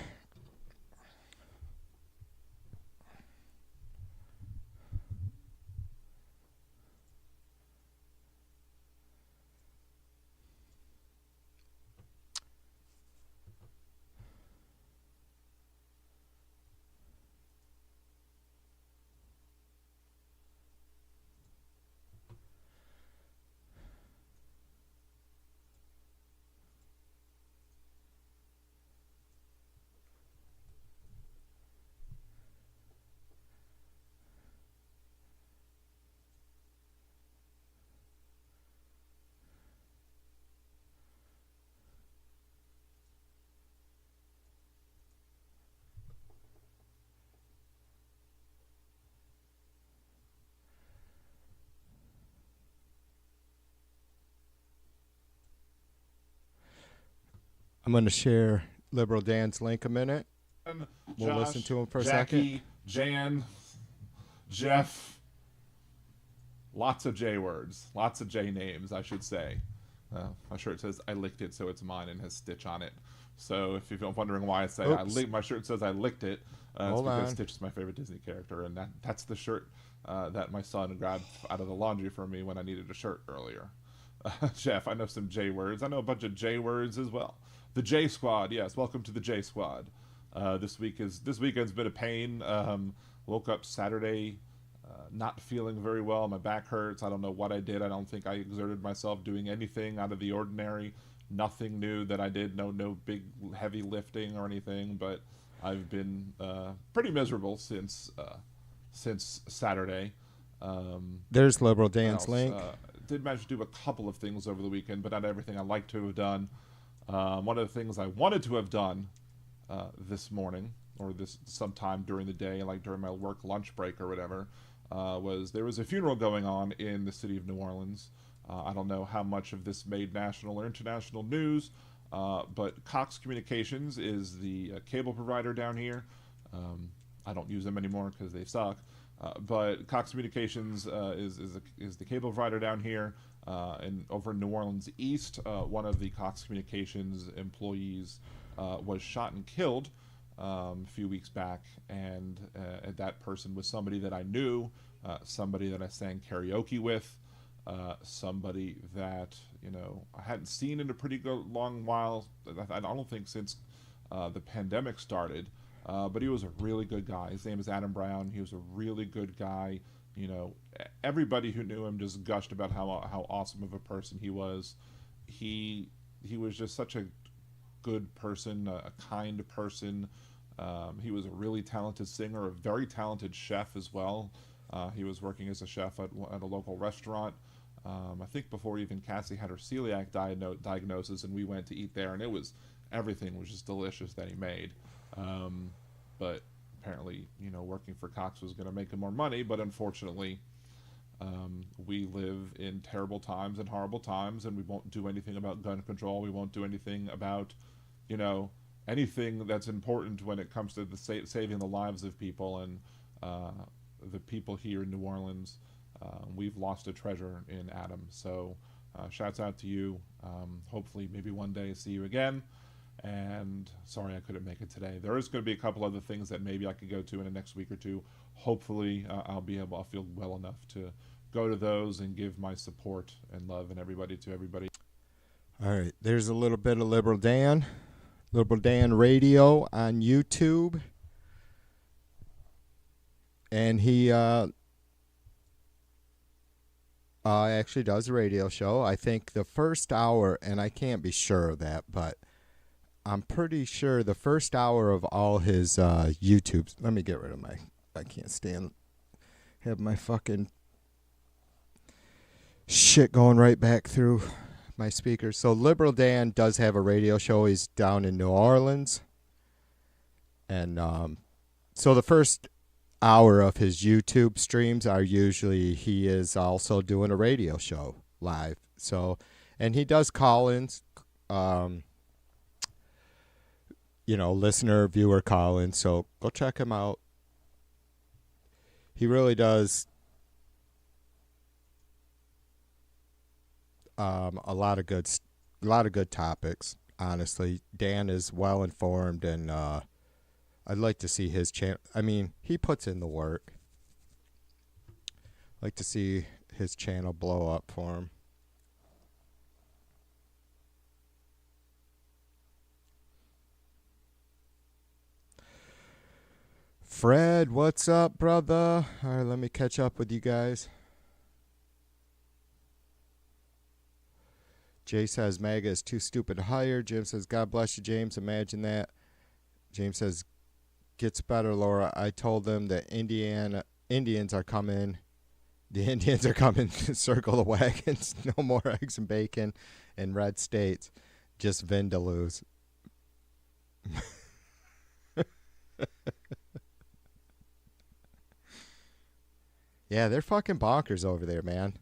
I'm going to share Liberal Dan's link a minute. We'll Josh, listen to him for a Jackie, second. Jan, Jeff. Lots of J words. Lots of J names, I should say. My shirt says I licked it, so it's mine and has Stitch on it. So if you're wondering why I say I licked, my shirt says I licked it. It's because Stitch is my favorite Disney character, and that's the shirt that my son grabbed out of the laundry for me when I needed a shirt earlier. Jeff, I know some J words. I know a bunch of J words as well. The J Squad, yes. Welcome to the J Squad. This weekend's been a pain. Woke up Saturday, not feeling very well. My back hurts. I don't know what I did. I don't think I exerted myself doing anything out of the ordinary. Nothing new that I did. No big heavy lifting or anything. But I've been pretty miserable since Saturday. There's Liberal Dan's link. Did manage to do a couple of things over the weekend, but not everything I'd like to have done. One of the things I wanted to have done this morning, or this sometime during the day, like during my work lunch break or whatever, was there was a funeral going on in the city of New Orleans. I don't know how much of this made national or international news, but Cox Communications is the cable provider down here. I don't use them anymore because they suck. But Cox Communications is the cable provider down here, and over in New Orleans East, one of the Cox Communications employees was shot and killed a few weeks back, and that person was somebody that I knew, somebody that I sang karaoke with, somebody that I hadn't seen in a pretty long while. I don't think since the pandemic started. But he was a really good guy. His name is Adam Brown. He was a really good guy. Everybody who knew him just gushed about how awesome of a person he was. He was just such a good person, a kind person. He was a really talented singer, a very talented chef as well. He was working as a chef at a local restaurant. I think before even Cassie had her celiac diagnosis, and we went to eat there, and everything was just delicious that he made. But apparently, working for Cox was going to make him more money, but unfortunately, we live in terrible times and horrible times, and we won't do anything about gun control. We won't do anything about, anything that's important when it comes to saving the lives of people. And the people here in New Orleans, we've lost a treasure in Adam. So shouts out to you. Hopefully, maybe one day see you again. And sorry I couldn't make it today. There is going to be a couple other things that maybe I could go to in the next week or two. Hopefully, I'll feel well enough to go to those and give my support and love and everybody to everybody. All right, there's a little bit of Liberal Dan Radio on YouTube, and he actually does a radio show. I think the first hour, and I can't be sure of that, but I'm pretty sure the first hour of all his YouTubes. Let me get rid of I can't stand have my fucking shit going right back through my speakers. So Liberal Dan does have a radio show. He's down in New Orleans. And so the first hour of his YouTube streams are usually he is also doing a radio show live. So, and he does call-ins. Listener, viewer call-ins. So go check him out. He really does a lot of good topics. honestly. Dan is well informed, and I'd like to see his channel. I mean, he puts in the work. I'd like to see his channel blow up for him. Fred, what's up, brother? All right, let me catch up with you guys. Jay says MAGA is too stupid to hire. Jim says, God bless you, James. Imagine that. James says, gets better, Laura. I told them that Indians are coming. The Indians are coming to circle the wagons. No more eggs and bacon in red states. Just Vindaloos. Yeah, they're fucking bonkers over there, man.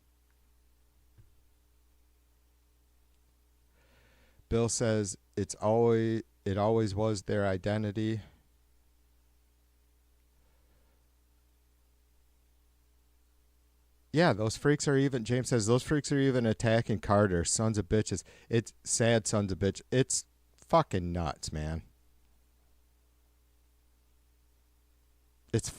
Bill says it always was their identity. Yeah, those freaks are even, James says, those freaks are even attacking Carter. Sons of bitches. It's sad sons of bitch. It's fucking nuts, man. It's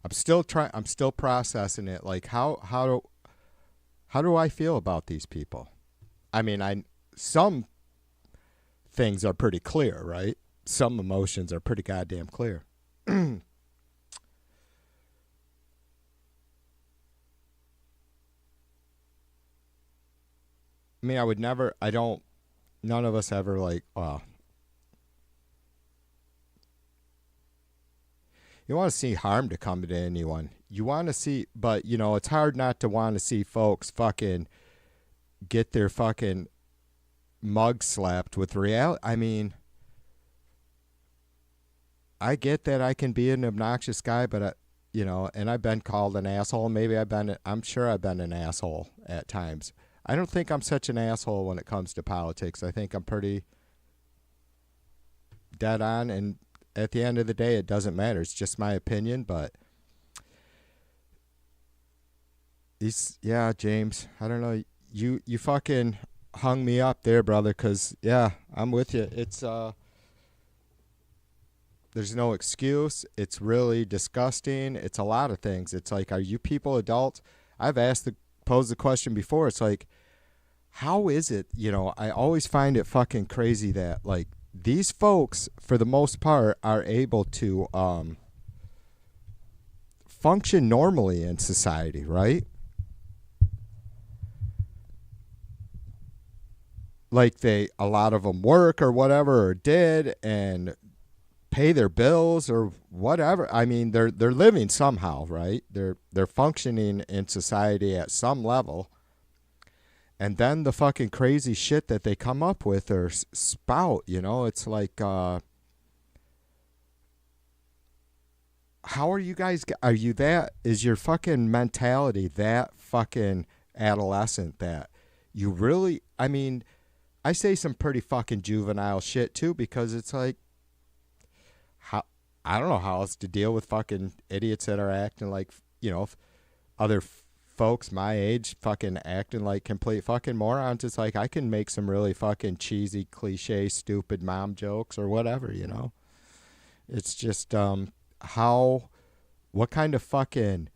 I'm still processing it. Like how do I feel about these people? I mean, some things are pretty clear, right? Some emotions are pretty goddamn clear. I mean, none of us ever like, you want to see harm to come to anyone. You want to see, but, you know, it's hard not to want to see folks fucking get their fucking mug slapped with reality. I mean, I get that I can be an obnoxious guy, but, you know, and I've been called an asshole. I'm sure I've been an asshole at times. I don't think I'm such an asshole when it comes to politics. I think I'm pretty dead on, and at the end of the day, it doesn't matter. It's just my opinion, but yeah, James, I don't know. You fucking hung me up there, brother, because, yeah, I'm with you. It's, there's no excuse. It's really disgusting. It's a lot of things. It's like, are you people adults? I've posed the question before. It's like, how is it, you know, I always find it fucking crazy that, like, these folks, for the most part, are able to function normally in society, right? Like a lot of them work or whatever, or did, and pay their bills or whatever. I mean, they're living somehow, right? They're functioning in society at some level. And then the fucking crazy shit that they come up with or spout, you know, it's like, how are you guys, is your fucking mentality that fucking adolescent that you really, I mean, I say some pretty fucking juvenile shit too, because it's like, I don't know how else to deal with fucking idiots that are acting like, you know, other folks my age fucking acting like complete fucking morons. It's like, I can make some really fucking cheesy, cliche, stupid mom jokes or whatever, you know? It's just, what kind of fucking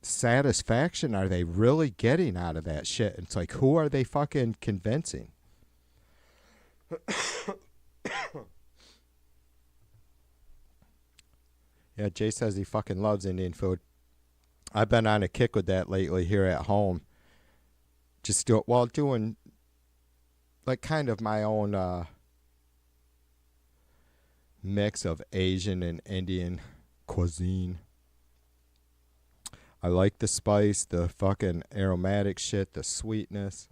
satisfaction are they really getting out of that shit? It's like, who are they fucking convincing? Yeah, Jay says he fucking loves Indian food. I've been on a kick with that lately here at home. Just doing like kind of my own mix of Asian and Indian cuisine. I like the spice, the fucking aromatic shit, the sweetness.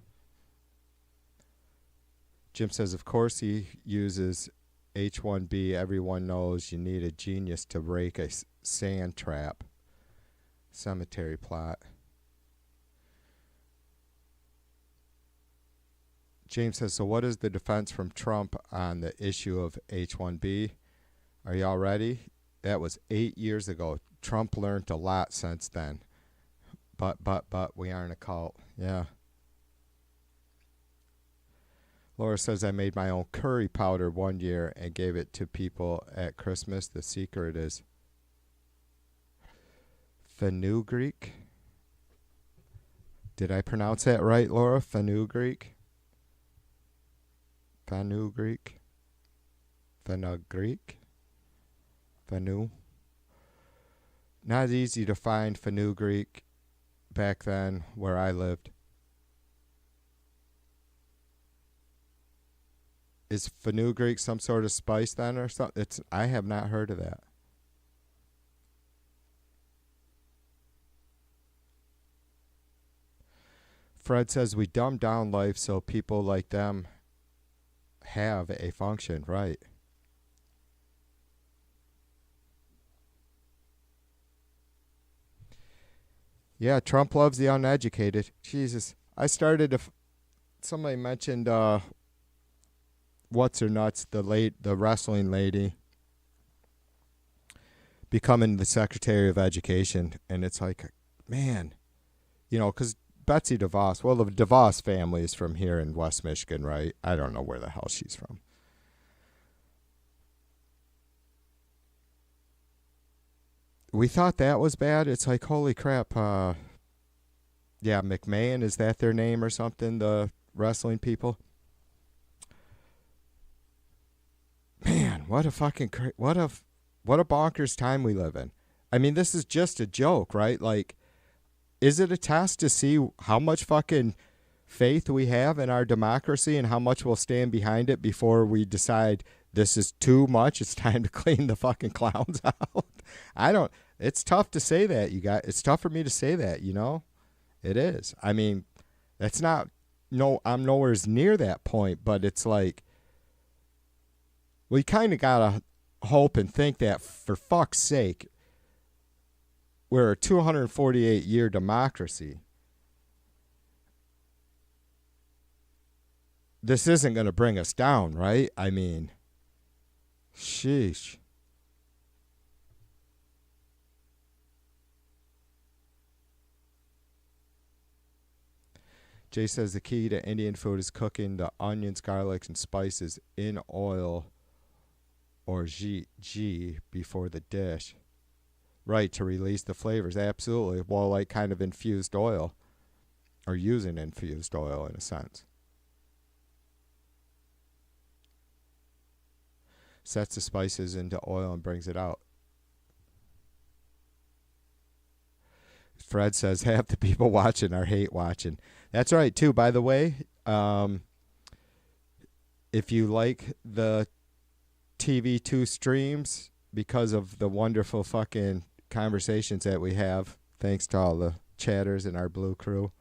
Jim says, of course he uses H1B. Everyone knows you need a genius to rake a sand trap. Cemetery plot. James says, so what is the defense from Trump on the issue of H1B? Are y'all ready? That was 8 years ago. Trump learned a lot since then. But we aren't a cult. Yeah. Laura says, I made my own curry powder one year and gave it to people at Christmas. The secret is fenugreek. Did I pronounce that right, Laura? Fenugreek? Fenugreek? Fenugreek? Fenu? Not easy to find fenugreek back then where I lived. Is fenugreek some sort of spice then or something? I have not heard of that. Fred says we dumb down life so people like them have a function, right? Yeah, Trump loves the uneducated. Jesus. I started somebody mentioned what's her nuts, the wrestling lady becoming the Secretary of Education, and it's like, man, because Betsy DeVos, well, the DeVos family is from here in West Michigan, right? I don't know where the hell she's from. We thought that was bad. It's like, holy crap. Yeah, McMahon, is that their name or something, the wrestling people? Man, what a bonkers time we live in. I mean, this is just a joke, right? Like, is it a test to see how much fucking faith we have in our democracy and how much we'll stand behind it before we decide this is too much? It's time to clean the fucking clowns out. It's tough to say that, you guys. It's tough for me to say that, It is. I mean, I'm nowhere near that point, but it's like, we kind of got to hope and think that, for fuck's sake, we're a 248-year democracy. This isn't going to bring us down, right? I mean, sheesh. Jay says the key to Indian food is cooking the onions, garlics, and spices in oil or ghee before the dish. Right, to release the flavors. Absolutely. Well, like kind of infused oil. Or using infused oil in a sense. Sets the spices into oil and brings it out. Fred says half the people watching are hate watching. That's right, too. By the way, if you like the TV2 streams because of the wonderful fucking conversations that we have, thanks to all the chatters in our blue crew,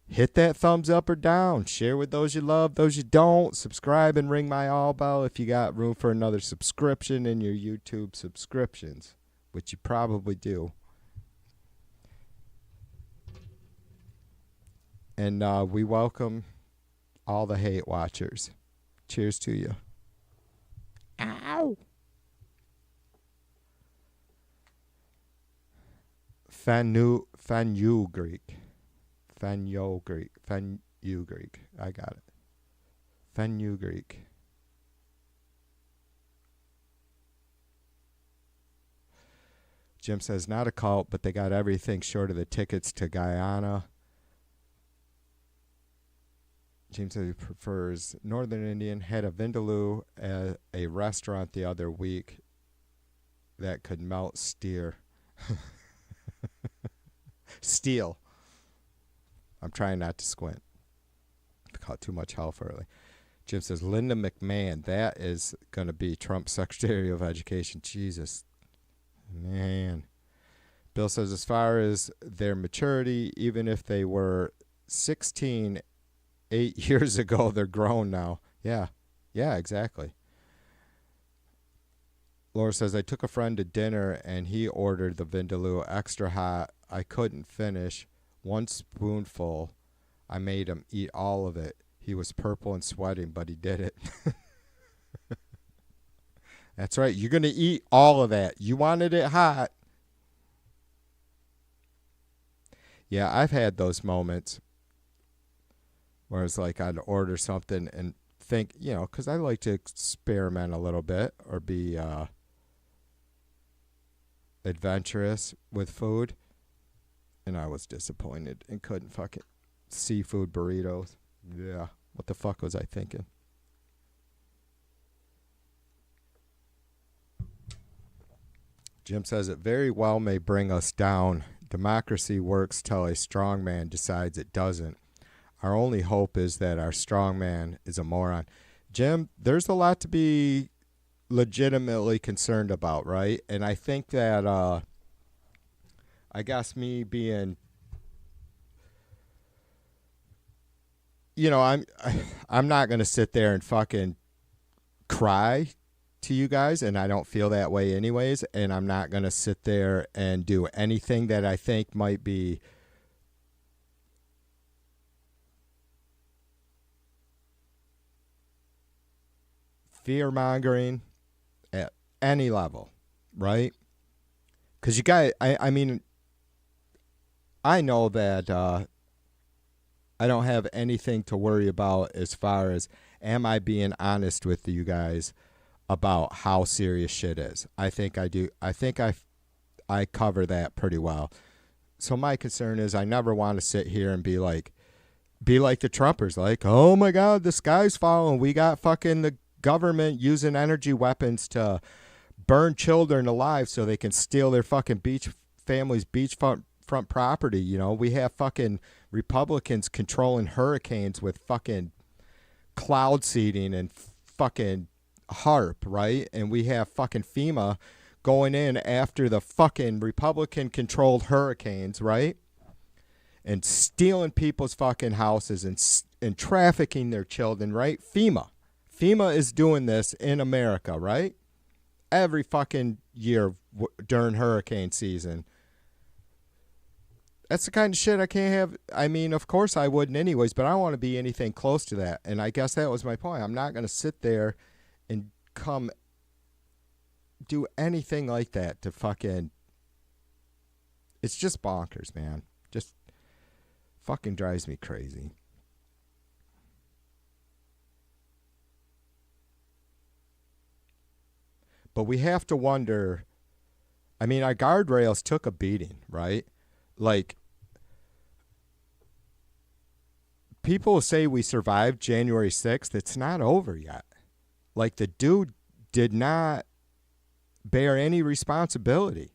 hit that thumbs up or down. Share with those you love, those you don't. Subscribe and ring my all bell if you got room for another subscription in your YouTube subscriptions, which you probably do. And we welcome all the hate watchers. Cheers to you. Ow! Fenugreek. I got it. Fenugreek. Jim says, not a cult, but they got everything short of the tickets to Guyana. Jim says he prefers Northern Indian. Had a Vindaloo at a restaurant the other week that could melt steel. I'm trying not to squint. Caught too much health early. Jim says, Linda McMahon, that is going to be Trump's Secretary of Education. Jesus. Man. Bill says, as far as their maturity, even if they were 16 8 years ago, they're grown now. Yeah, exactly. Laura says, I took a friend to dinner and he ordered the Vindaloo extra hot. I couldn't finish. One spoonful. I made him eat all of it. He was purple and sweating, but he did it. That's right. You're going to eat all of that. You wanted it hot. Yeah, I've had those moments where it's like I'd order something and think, because I like to experiment a little bit or be adventurous with food, and I was disappointed and couldn't fucking seafood burritos. Yeah, what the fuck was I thinking? Jim says it very well may bring us down. Democracy works till a strong man decides it doesn't. Our only hope is that our strong man is a moron. Jim, there's a lot to be legitimately concerned about, right? And I think that I guess me being, I'm not going to sit there and fucking cry to you guys, and I don't feel that way anyways, and I'm not going to sit there and do anything that I think might be fear-mongering at any level, right? Because you guys, I mean, I know that I don't have anything to worry about as far as am I being honest with you guys about how serious shit is. I think I do. I think I cover that pretty well. So my concern is I never want to sit here and be like the Trumpers, like, oh my God, the sky's falling. We got fucking the government using energy weapons to burn children alive so they can steal their fucking families' beachfront property. We have fucking Republicans controlling hurricanes with fucking cloud seeding and fucking HARP, right? And we have fucking FEMA going in after the fucking Republican-controlled hurricanes, right? And stealing people's fucking houses and trafficking their children, right? FEMA is doing this in America, right? Every fucking year during hurricane season. That's the kind of shit I can't have. I mean, of course I wouldn't anyways, but I don't want to be anything close to that. And I guess that was my point. I'm not going to sit there and come do anything like that to fucking... It's just bonkers, man. Just fucking drives me crazy. But we have to wonder... I mean, our guardrails took a beating, right? Like, people say we survived January 6th. It's not over yet. Like, the dude did not bear any responsibility.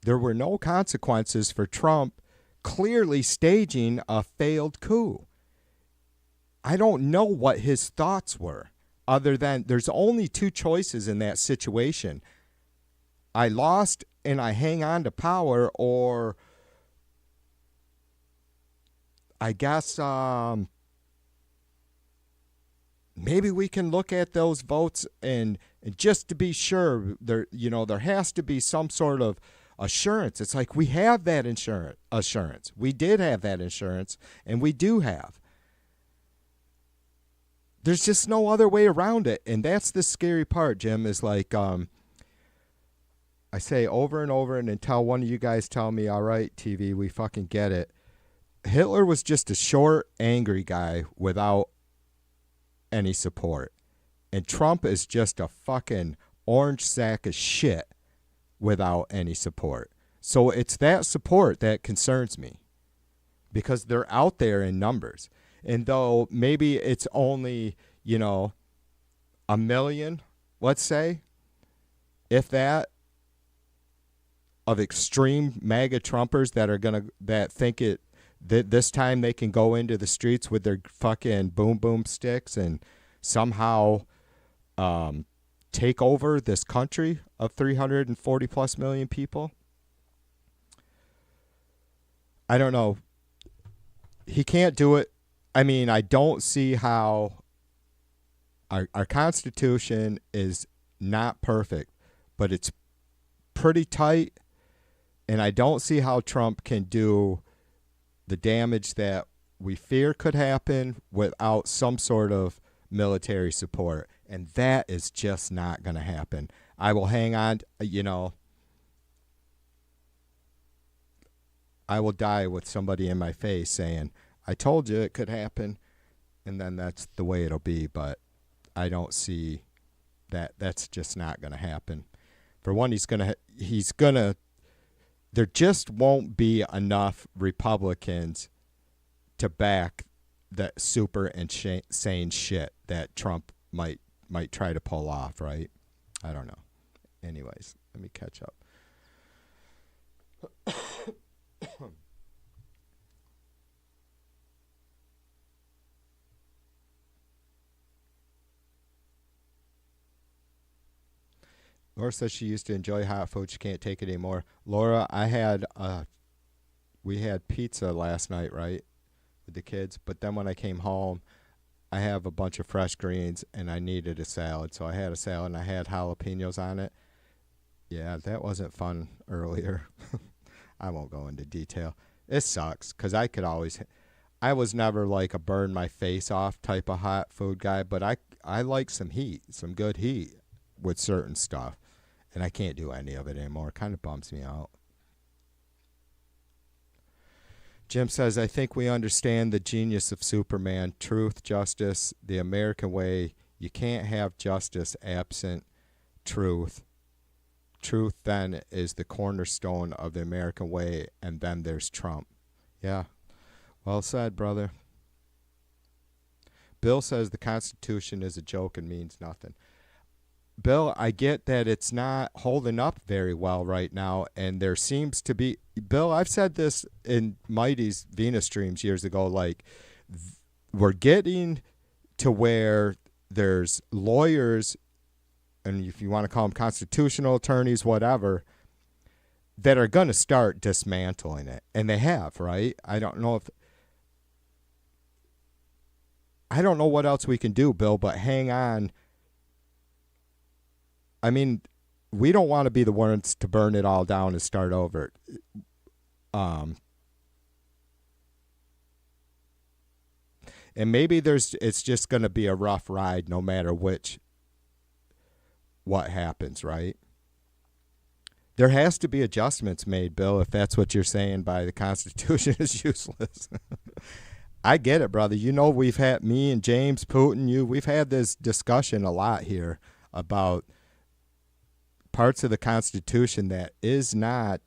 There were no consequences for Trump clearly staging a failed coup. I don't know what his thoughts were, other than there's only two choices in that situation. I lost and I hang on to power, or I guess maybe we can look at those votes and just to be sure, there has to be some sort of assurance. It's like we have that assurance. We did have that insurance, and we do have. There's just no other way around it, and that's the scary part, Jim, is like I say over and over, and until one of you guys tell me, all right, TV, we fucking get it. Hitler was just a short, angry guy without any support. And Trump is just a fucking orange sack of shit without any support. So it's that support that concerns me, because they're out there in numbers. And though maybe it's only, 1 million, let's say, if that, of extreme MAGA Trumpers that think that this time they can go into the streets with their fucking boom sticks and somehow take over this country of 340 plus million people. I don't know. He can't do it. I mean, I don't see how our Constitution is not perfect, but it's pretty tight. And I don't see how Trump can do the damage that we fear could happen without some sort of military support. And that is just not going to happen. I will hang on, I will die with somebody in my face saying, I told you it could happen, and then that's the way it'll be. But I don't see that. That's just not going to happen. For one, there just won't be enough Republicans to back that super insane shit that Trump might try to pull off, right? I don't know. Anyways, let me catch up. Laura says she used to enjoy hot food. She can't take it anymore. Laura, we had pizza last night, right, with the kids. But then when I came home, I have a bunch of fresh greens, and I needed a salad. So I had a salad, and I had jalapenos on it. Yeah, that wasn't fun earlier. I won't go into detail. It sucks because I was never like a burn my face off type of hot food guy, but I like some heat, some good heat with certain stuff. And I can't do any of it anymore. It kind of bums me out. Jim says, I think we understand the genius of Superman. Truth, justice, the American way. You can't have justice absent truth. Truth then is the cornerstone of the American way, and then there's Trump. Yeah. Well said, brother. Bill says the Constitution is a joke and means nothing. Bill, I get that it's not holding up very well right now, and there seems to be... Bill, I've said this in Mighty's Venus streams years ago, like, we're getting to where there's lawyers, and if you want to call them constitutional attorneys, whatever, that are going to start dismantling it. And they have, right? I don't know what else we can do, Bill, but hang on. I mean, we don't want to be the ones to burn it all down and start over. And maybe it's just going to be a rough ride no matter what happens, right? There has to be adjustments made, Bill, if that's what you're saying by the Constitution is useless. I get it, brother. You know, we've had me and James, Putin, we've had this discussion a lot here about parts of the Constitution that is not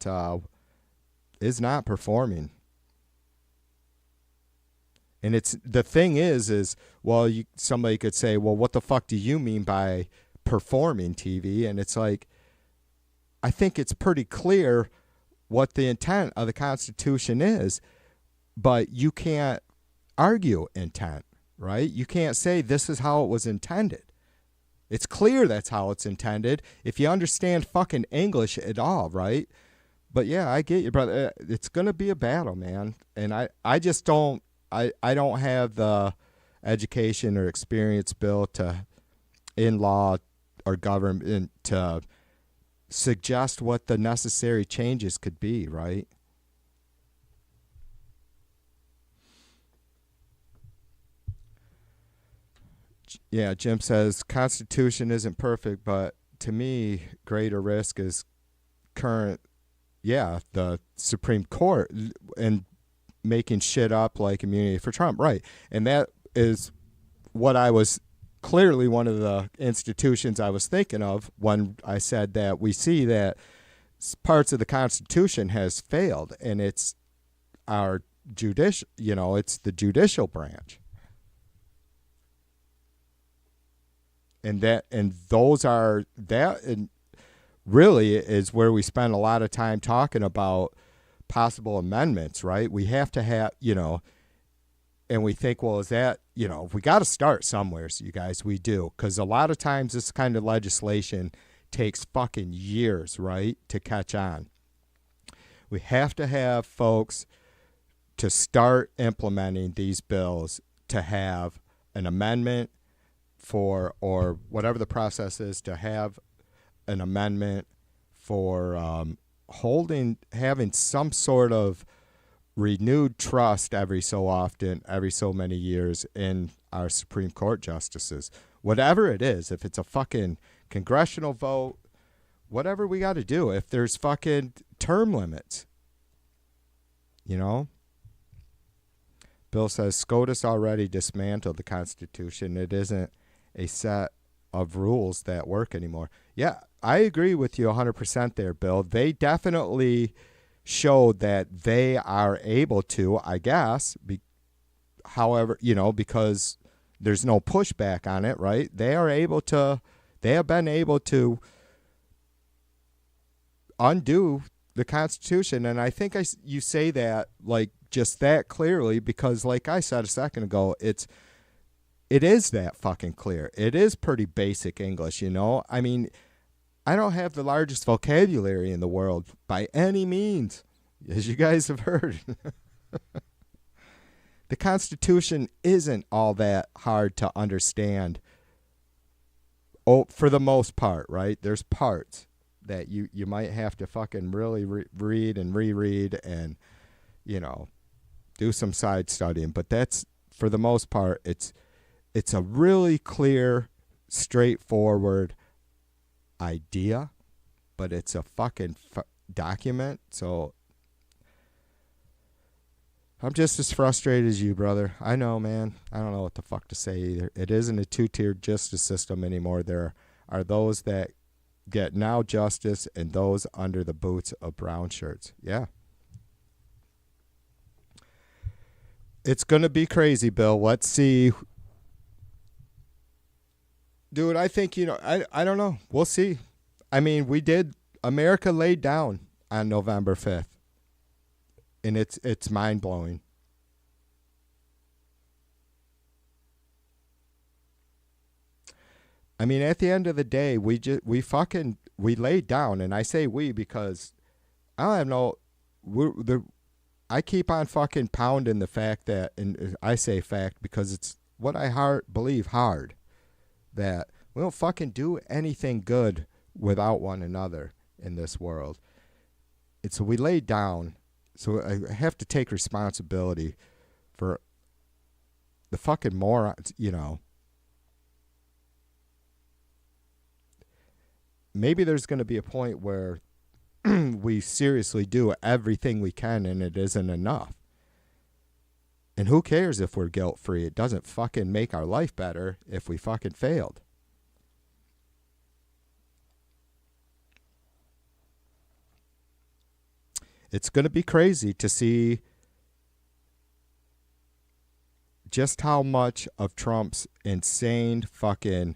performing. And it's the thing is well, somebody could say, well, what the fuck do you mean by performing, TV? And it's like, I think it's pretty clear what the intent of the Constitution is, but you can't argue intent, right? You can't say this is how it was intended. It's clear that's how it's intended if you understand fucking English at all, right? But yeah, I get you, brother. It's going to be a battle, man. And I just don't, I don't have the education or experience, Bill, in law or government to suggest what the necessary changes could be, right? Yeah, Jim says, Constitution isn't perfect, but to me, greater risk is the Supreme Court and making shit up like immunity for Trump. Right. And that is what I was clearly one of the institutions I was thinking of when I said that we see that parts of the Constitution has failed, and it's our it's the judicial branch. And really is where we spend a lot of time talking about possible amendments, right? We have to have, and we think, well, is that, we got to start somewhere, so you guys, we do. Because a lot of times this kind of legislation takes fucking years, right, to catch on. We have to have folks to start implementing these bills to have an amendment for, or whatever the process is, to have an amendment for having some sort of renewed trust every so often, every so many years in our Supreme Court justices. Whatever it is, if it's a fucking congressional vote, whatever we got to do, if there's fucking term limits. You know? Bill says SCOTUS already dismantled the Constitution. It isn't a set of rules that work anymore. Yeah, I agree with you 100% there, Bill. They definitely showed that they are able to, I guess, however, because there's no pushback on it, right? They have been able to undo the Constitution. And I think you say that like just that clearly because like I said a second ago, it is that fucking clear. It is pretty basic English, I mean, I don't have the largest vocabulary in the world by any means, as you guys have heard. The Constitution isn't all that hard to understand. Oh, for the most part, right? There's parts that you might have to fucking really read and reread and, do some side studying. But that's, for the most part, it's a really clear, straightforward idea, but it's a fucking document. So I'm just as frustrated as you, brother. I know, man. I don't know what the fuck to say either. It isn't a two-tiered justice system anymore. There are those that get now justice and those under the boots of brown shirts. Yeah. It's going to be crazy, Bill. Let's see. Dude, I think, I don't know. We'll see. I mean, America laid down on November 5th. And it's mind-blowing. I mean, at the end of the day, we laid down, and I say we because I don't know. I keep on fucking pounding the fact that, and I say fact because it's what I believe hard, that we don't fucking do anything good without one another in this world. And so we laid down. So I have to take responsibility for the fucking morons, Maybe there's going to be a point where we seriously do everything we can and it isn't enough. And who cares if we're guilt-free? It doesn't fucking make our life better if we fucking failed. It's going to be crazy to see just how much of Trump's insane fucking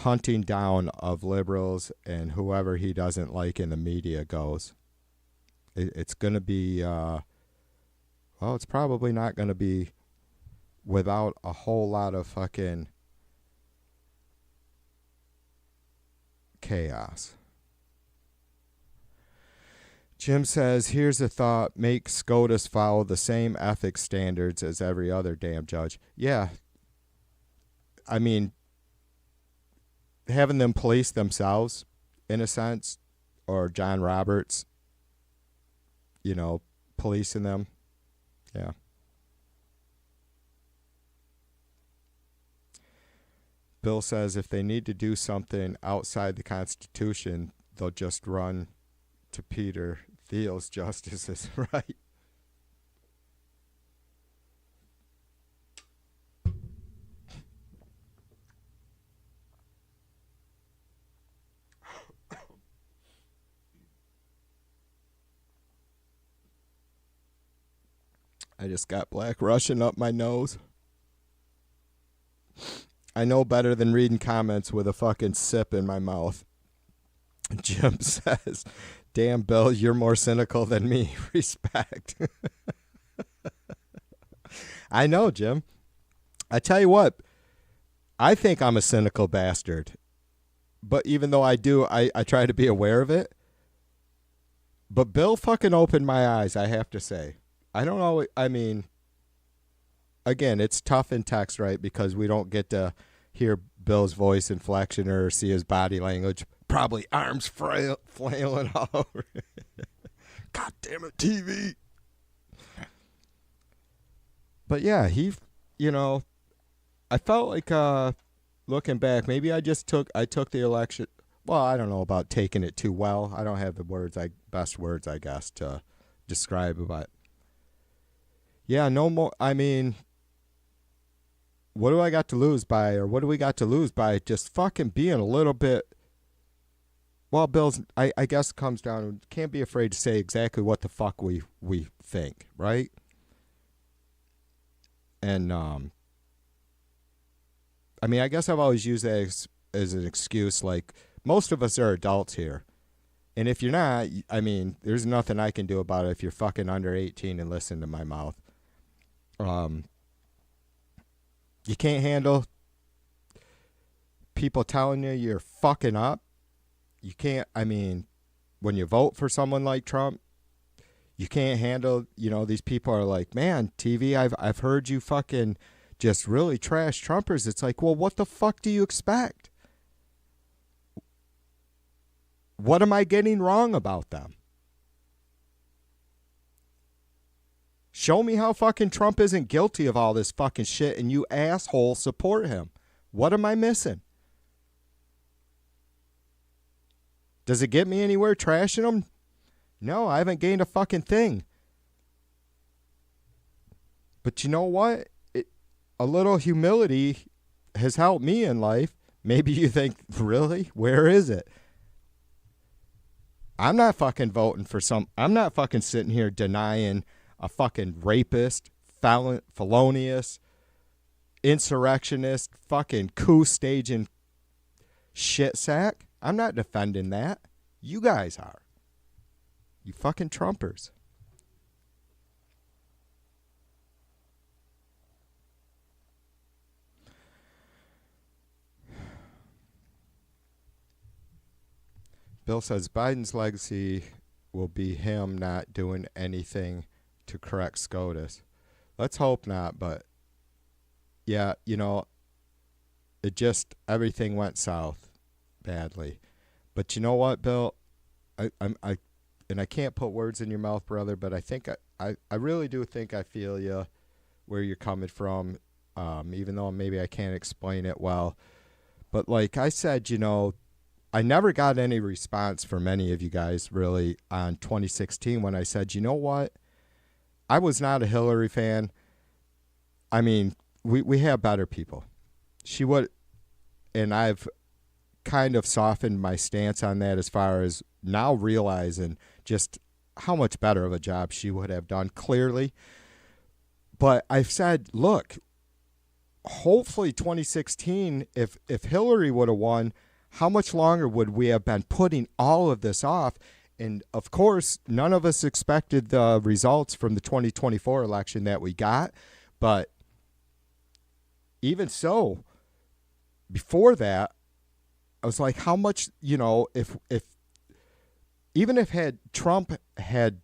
hunting down of liberals and whoever he doesn't like in the media goes. It's going to be, it's probably not going to be without a whole lot of fucking chaos. Jim says, here's a thought, make SCOTUS follow the same ethics standards as every other damn judge. Yeah. I mean, having them police themselves, in a sense, or John Roberts, policing them. Yeah. Bill says if they need to do something outside the Constitution, they'll just run to Peter Thiel's justices, right? I just got Black Russian up my nose. I know better than reading comments with a fucking sip in my mouth. Jim says, damn, Bill, you're more cynical than me. Respect. I know, Jim. I tell you what, I think I'm a cynical bastard. But even though I do, I try to be aware of it. But Bill fucking opened my eyes, I have to say. I don't know. I mean, again, it's tough in text, right? Because we don't get to hear Bill's voice inflection or see his body language. Probably arms flailing all over. God damn it, TV. But yeah, I felt like looking back, maybe I took the election. Well, I don't know about taking it too well. I don't have the best words, I guess, to describe about. Yeah, no more. I mean, what do I got to lose by, or what do we got to lose by just fucking being a little bit. Well, Bill's, I guess it comes down, can't be afraid to say exactly what the fuck we think, right? And, I mean, I guess I've always used that as an excuse. Like, most of us are adults here. And if you're not, I mean, there's nothing I can do about it if you're fucking under 18 and listen to my mouth. You can't handle people telling you you're fucking up. You can't, I mean, when you vote for someone like Trump, you can't handle, you know, these people are like, man, TV, I've heard you fucking just really trash Trumpers. It's like, well, what the fuck do you expect? What am I getting wrong about them? Show me how fucking Trump isn't guilty of all this fucking shit and you assholes support him. What am I missing? Does it get me anywhere trashing him? No, I haven't gained a fucking thing. But you know what? A little humility has helped me in life. Maybe you think, really? Where is it? I'm not fucking voting for I'm not fucking sitting here denying a fucking rapist, felonious, insurrectionist, fucking coup staging shit sack. I'm not defending that. You guys are. You fucking Trumpers. Bill says Biden's legacy will be him not doing anything to correct SCOTUS. Let's hope not, but yeah, you know, everything went south badly. But you know what, Bill? I can't put words in your mouth, brother, but I think I really do think I feel you where you're coming from, even though maybe I can't explain it well. But like I said, you know, I never got any response from any of you guys really on 2016 when I said, you know what? I was not a Hillary fan. I mean, we have better people. She would, and I've kind of softened my stance on that as far as now realizing just how much better of a job she would have done, clearly. But I've said, look, hopefully 2016, if Hillary would have won, how much longer would we have been putting all of this off? And of course, none of us expected the results from the 2024 election that we got. But even so, before that, I was like, how much, you know, if had Trump had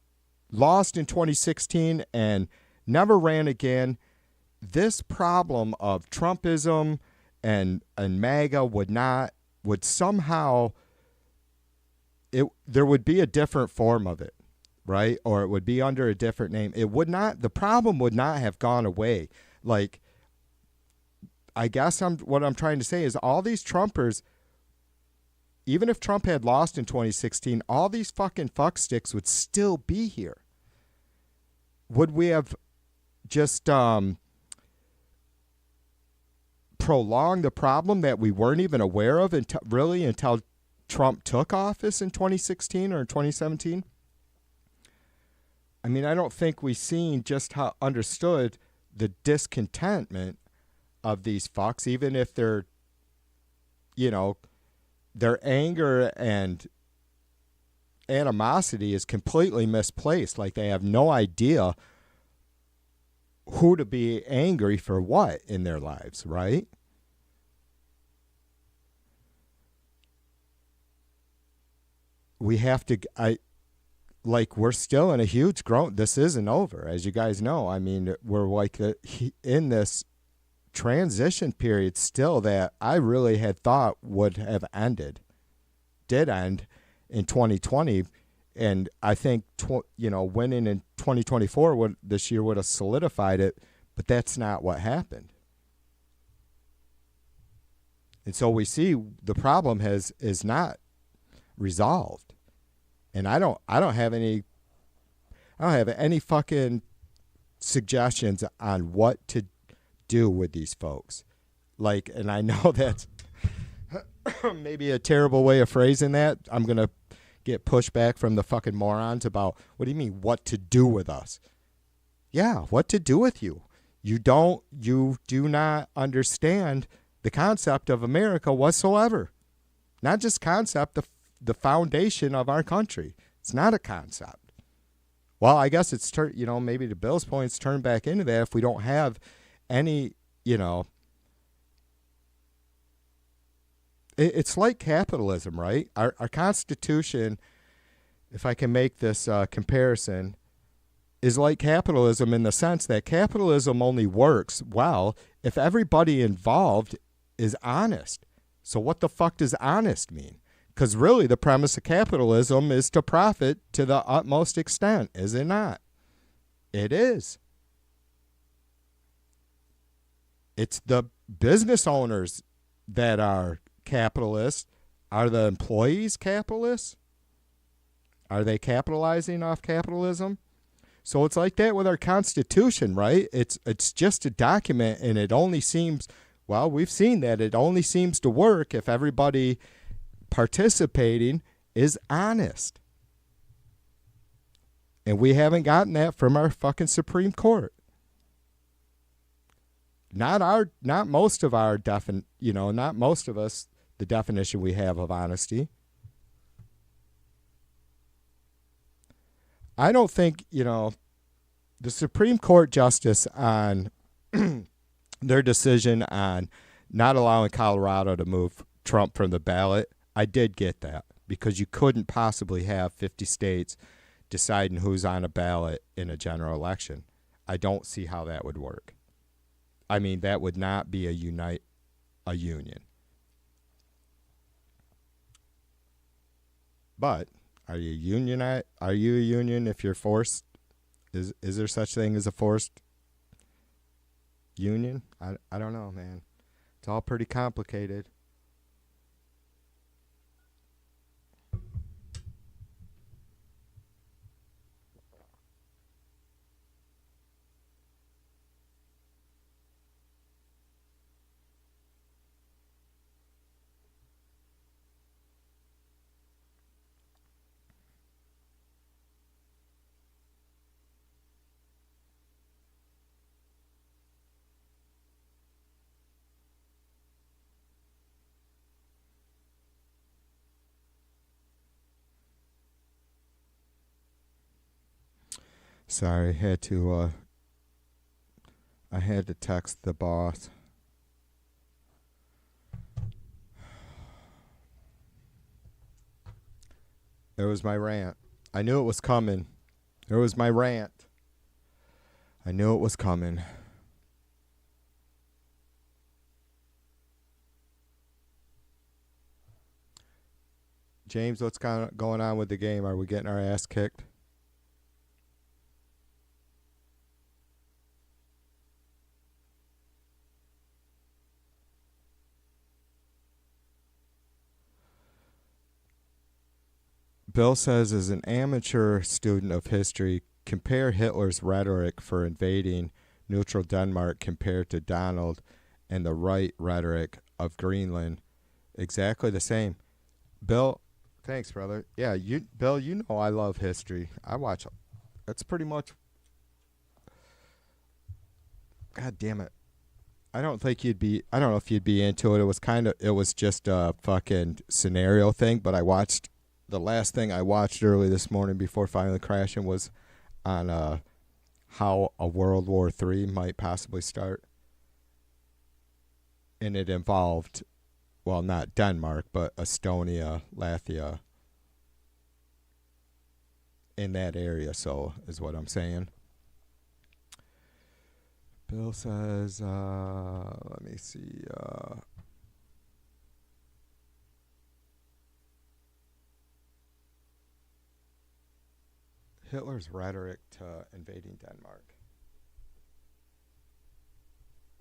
lost in 2016 and never ran again, this problem of Trumpism and MAGA would somehow, there would be a different form of it, right? Or it would be under a different name. The problem would not have gone away. Like, I guess what I'm trying to say is all these Trumpers, even if Trump had lost in 2016, all these fucking fucksticks would still be here. Would we have just prolonged the problem that we weren't even aware of until Trump took office in 2016 or in 2017? I mean, I don't think we've seen just how understood the discontentment of these fucks, even if they're, you know, their anger and animosity is completely misplaced. Like they have no idea who to be angry for what in their lives, right? We have to, we're still in a huge growth. This isn't over, as you guys know. I mean, we're like in this transition period still that I really had thought would have did end in 2020. And I think, winning in 2024 this year would have solidified it, but that's not what happened. And so we see the problem is not resolved. And I don't have any fucking suggestions on what to do with these folks. Like, and I know that's maybe a terrible way of phrasing that. I'm going to get pushback from the fucking morons about, what do you mean, what to do with us? Yeah, what to do with you. You do not understand the concept of America whatsoever. Not just concept, the foundation of our country. It's not a concept. Well, I guess it's, maybe to Bill's point, it's turned back into that if we don't have any, it's like capitalism, right? Our Constitution, if I can make this comparison, is like capitalism in the sense that capitalism only works well if everybody involved is honest. So what the fuck does honest mean? Because really the premise of capitalism is to profit to the utmost extent, is it not? It is. It's the business owners that are capitalists. Are the employees capitalists? Are they capitalizing off capitalism? So it's like that with our Constitution, right? It's just a document, and it only seems, well, we've seen that it only seems to work if everybody participating is honest. And we haven't gotten that from our fucking Supreme Court. Not most of us, the definition we have of honesty. I don't think, the Supreme Court justice on their decision on not allowing Colorado to move Trump from the ballot, I did get that, because you couldn't possibly have 50 states deciding who's on a ballot in a general election. I don't see how that would work. I mean, that would not be a union. But are you a union if you're forced? Is there such thing as a forced union? I don't know, man. It's all pretty complicated. Sorry, I had to text the boss. There was my rant. I knew it was coming. There was my rant. I knew it was coming. James, what's going on with the game? Are we getting our ass kicked? Bill says, as an amateur student of history, compare Hitler's rhetoric for invading neutral Denmark compared to Donald and the right rhetoric of Greenland. Exactly the same. Bill, thanks, brother. Yeah, Bill, I love history. I watch. That's pretty much. God damn it. I don't know if you'd be into it. It was just a fucking scenario thing, but the last thing I watched early this morning before finally crashing was on how a World War III might possibly start. And it involved, well, not Denmark, but Estonia, Latvia, in that area, so is what I'm saying. Bill says, let me see, Hitler's rhetoric to invading Denmark.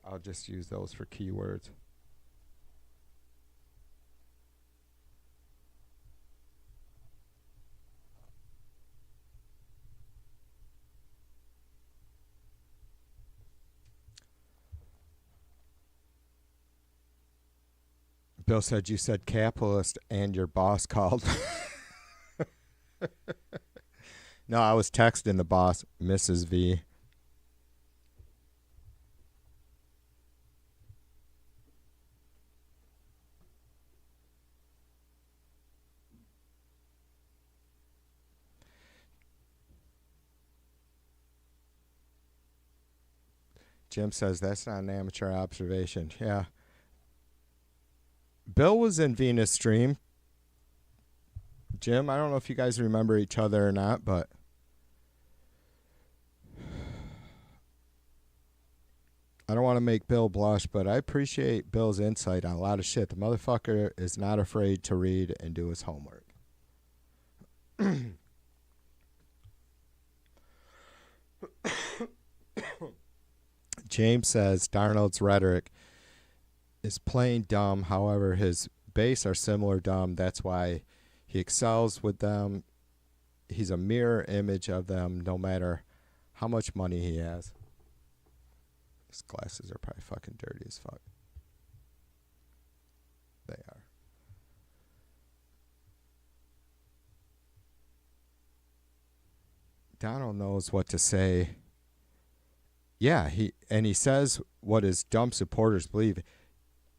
I'll just use those for keywords. Bill said you said capitalist and your boss called. No, I was texting the boss, Mrs. V. Jim says that's not an amateur observation. Yeah. Bill was in Venus Stream. Jim, I don't know if you guys remember each other or not, but I don't want to make Bill blush, but I appreciate Bill's insight on a lot of shit. The motherfucker is not afraid to read and do his homework. James says Darnold's rhetoric is plain dumb. However, his base are similar dumb. That's why he excels with them. He's a mirror image of them no matter how much money he has. His glasses are probably fucking dirty as fuck. They are. Donald knows what to say. Yeah, he says what his dumb supporters believe.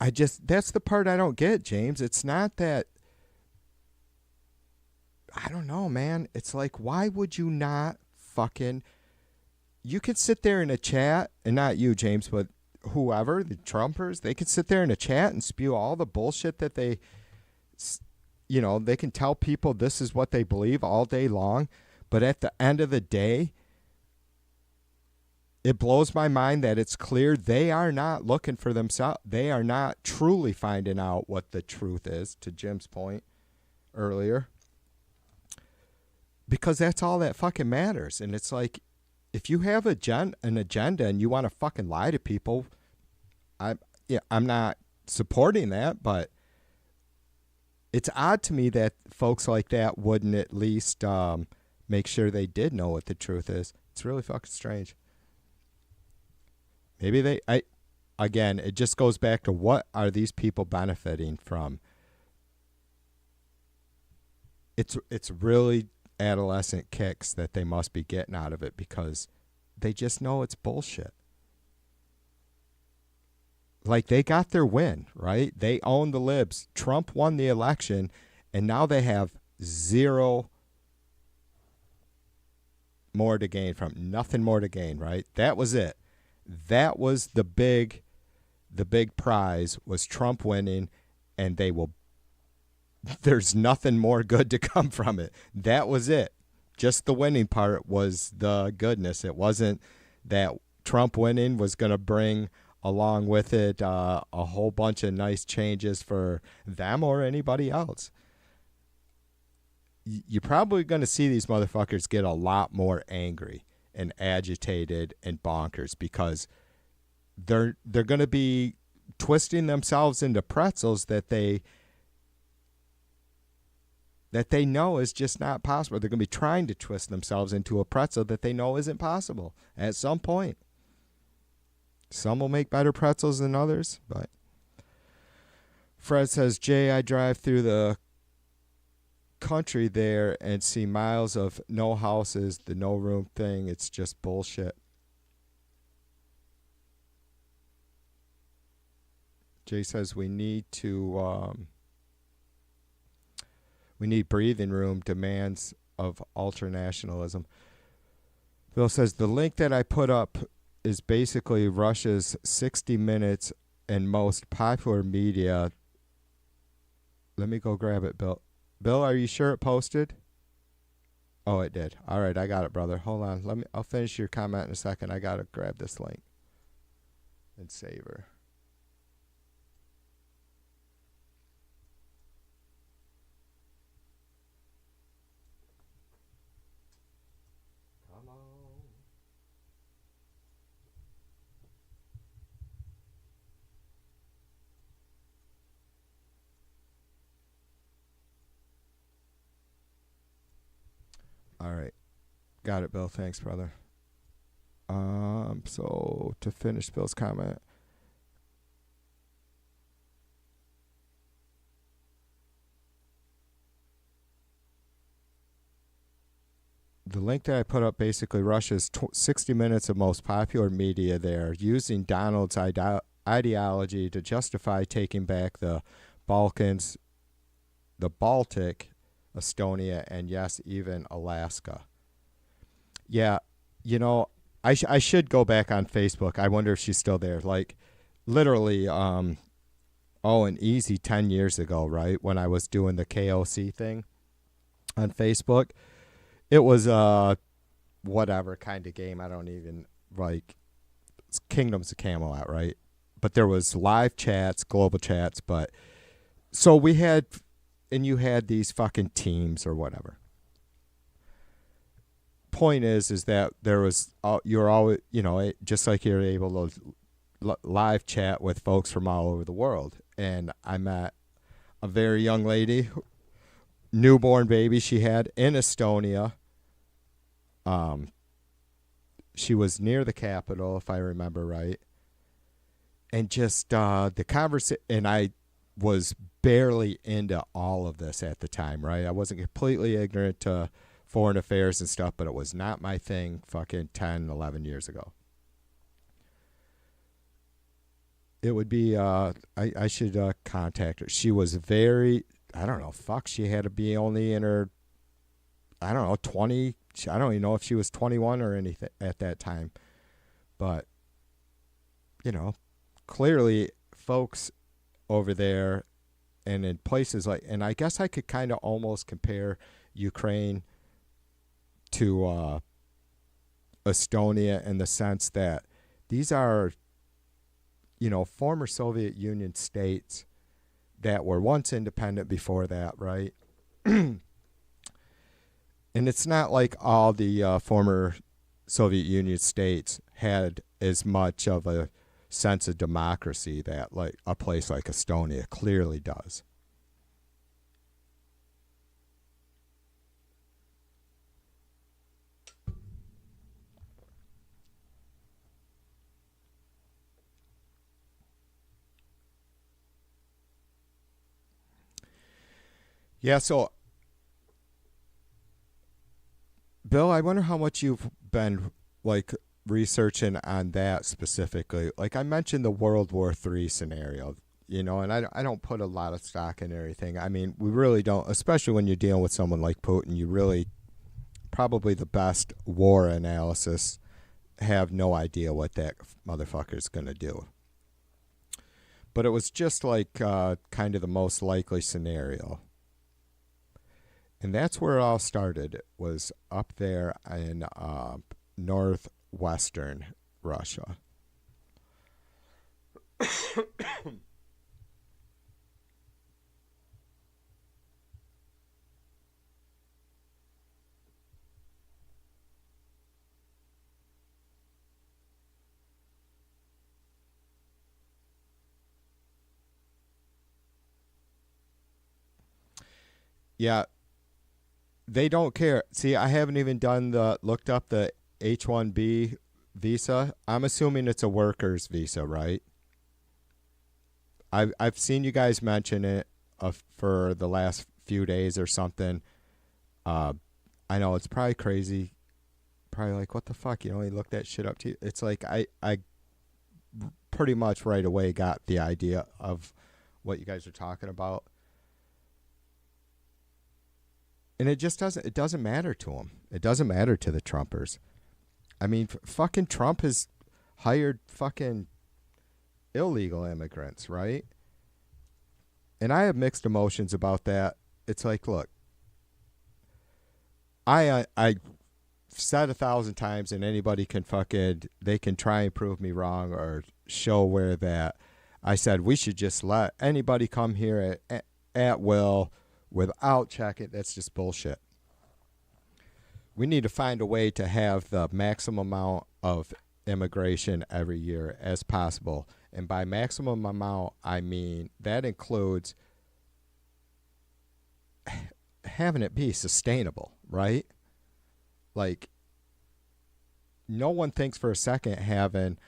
That's the part I don't get, James. It's not that, I don't know, man. It's like, why would you not fucking, you could sit there in a chat, and not you, James, but whoever, the Trumpers, they could sit there in a chat and spew all the bullshit that they can tell people this is what they believe all day long. But at the end of the day, it blows my mind that it's clear they are not looking for themselves. They are not truly finding out what the truth is, to Jim's point earlier. Because that's all that fucking matters. And it's like, if you have an agenda and you want to fucking lie to people, I'm not supporting that, but it's odd to me that folks like that wouldn't at least make sure they did know what the truth is. It's really fucking strange. Maybe again, it just goes back to what are these people benefiting from? It's really adolescent kicks that they must be getting out of it because they just know it's bullshit. Like, they got their win, right? They own the libs. Trump won the election, and now they have zero more to gain from. Nothing more to gain, right? That was it. That was the big prize, was Trump winning, and there's nothing more good to come from it. That was it. Just the winning part was the goodness. It wasn't that Trump winning was going to bring along with it a whole bunch of nice changes for them or anybody else. You're probably going to see these motherfuckers get a lot more angry and agitated and bonkers because they're going to be twisting themselves into pretzels that they know is just not possible. They're going to be trying to twist themselves into a pretzel that they know isn't possible at some point. Some will make better pretzels than others, but Fred says, Jay, I drive through the country there and see miles of no houses, the no room thing. It's just bullshit. Jay says we need breathing room, demands of ultranationalism. Bill says the link that I put up is basically Russia's 60 Minutes and most popular media. Let me go grab it, Bill. Bill, are you sure it posted? Oh, it did. All right, I got it, brother. Hold on. I'll finish your comment in a second. I got to grab this link and save her. Come on. All right. Got it, Bill. Thanks, brother. So to finish Bill's comment, the link that I put up, basically Russia's 60 minutes of most popular media there, using Donald's ideology to justify taking back the Balkans, the Baltic, Estonia, and yes, even Alaska. Yeah, you know, I should go back on Facebook. I wonder if she's still there. Like, literally, an easy 10 years ago, right, when I was doing the KOC thing on Facebook, it was whatever kind of game. I don't even, like, it's Kingdoms of Camelot, right? But there was live chats, global chats, but so we had, and you had these fucking teams or whatever. Point is that there was, you're always, you know, just like you're able to live chat with folks from all over the world. And I met a very young lady, newborn baby she had in Estonia. She was near the capital, if I remember right. And just the conversation, and I was barely into all of this at the time, right? I wasn't completely ignorant to foreign affairs and stuff, but it was not my thing fucking 10, 11 years ago. It would be, I should contact her. She was very, I don't know, she had to be only in her, I don't know, 20, I don't even know if she was 21 or anything at that time. But, you know, clearly folks over there and in places like, and I guess I could kind of almost compare Ukraine to Estonia in the sense that these are, you know, former Soviet Union states that were once independent before that, right? And it's not like all the former Soviet Union states had as much of a sense of democracy that like a place like Estonia clearly does. Yeah, so Bill, I wonder how much you've been like researching on that specifically. Like I mentioned the World War III scenario, you know, and I don't put a lot of stock in everything. I mean, we really don't, especially when you're dealing with someone like Putin, you really probably the best war analysis have no idea what that motherfucker's going to do. But it was just like kind of the most likely scenario. And that's where it all started. It was up there in northwestern Russia. Yeah. They don't care. See, I haven't even looked up the H-1B visa. I'm assuming it's a worker's visa, right? I've seen you guys mention it for the last few days or something. I know it's probably crazy. Probably like, what the fuck? You know, you look that shit up to you. It's like I pretty much right away got the idea of what you guys are talking about. And it doesn't matter to them. It doesn't matter to the Trumpers. I mean, fucking Trump has hired fucking illegal immigrants, right? And I have mixed emotions about that. It's like, look, I said 1,000 times, and anybody can they can try and prove me wrong or show where that I said we should just let anybody come here at will, without checking. That's just bullshit. We need to find a way to have the maximum amount of immigration every year as possible. And by maximum amount, I mean that includes having it be sustainable, right? Like, no one thinks for a second having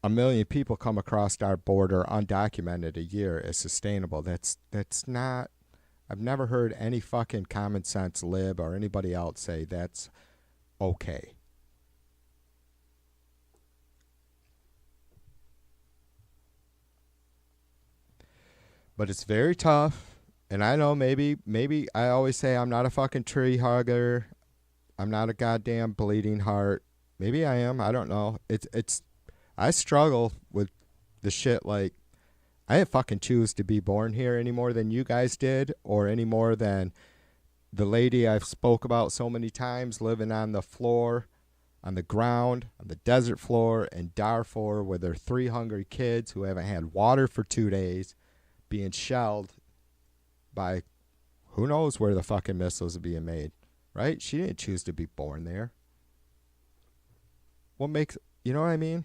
1 million people come across our border undocumented a year is sustainable. That's not. I've never heard any fucking common sense lib or anybody else say that's okay. But it's very tough. And I know maybe I always say I'm not a fucking tree hugger. I'm not a goddamn bleeding heart. Maybe I am. I don't know. It's I struggle with the shit like I didn't fucking choose to be born here any more than you guys did, or any more than the lady I've spoke about so many times living on the floor, on the ground, on the desert floor in Darfur with their 3 hungry kids who haven't had water for 2 days, being shelled by who knows where the fucking missiles are being made, right? She didn't choose to be born there. What makes, you know what I mean?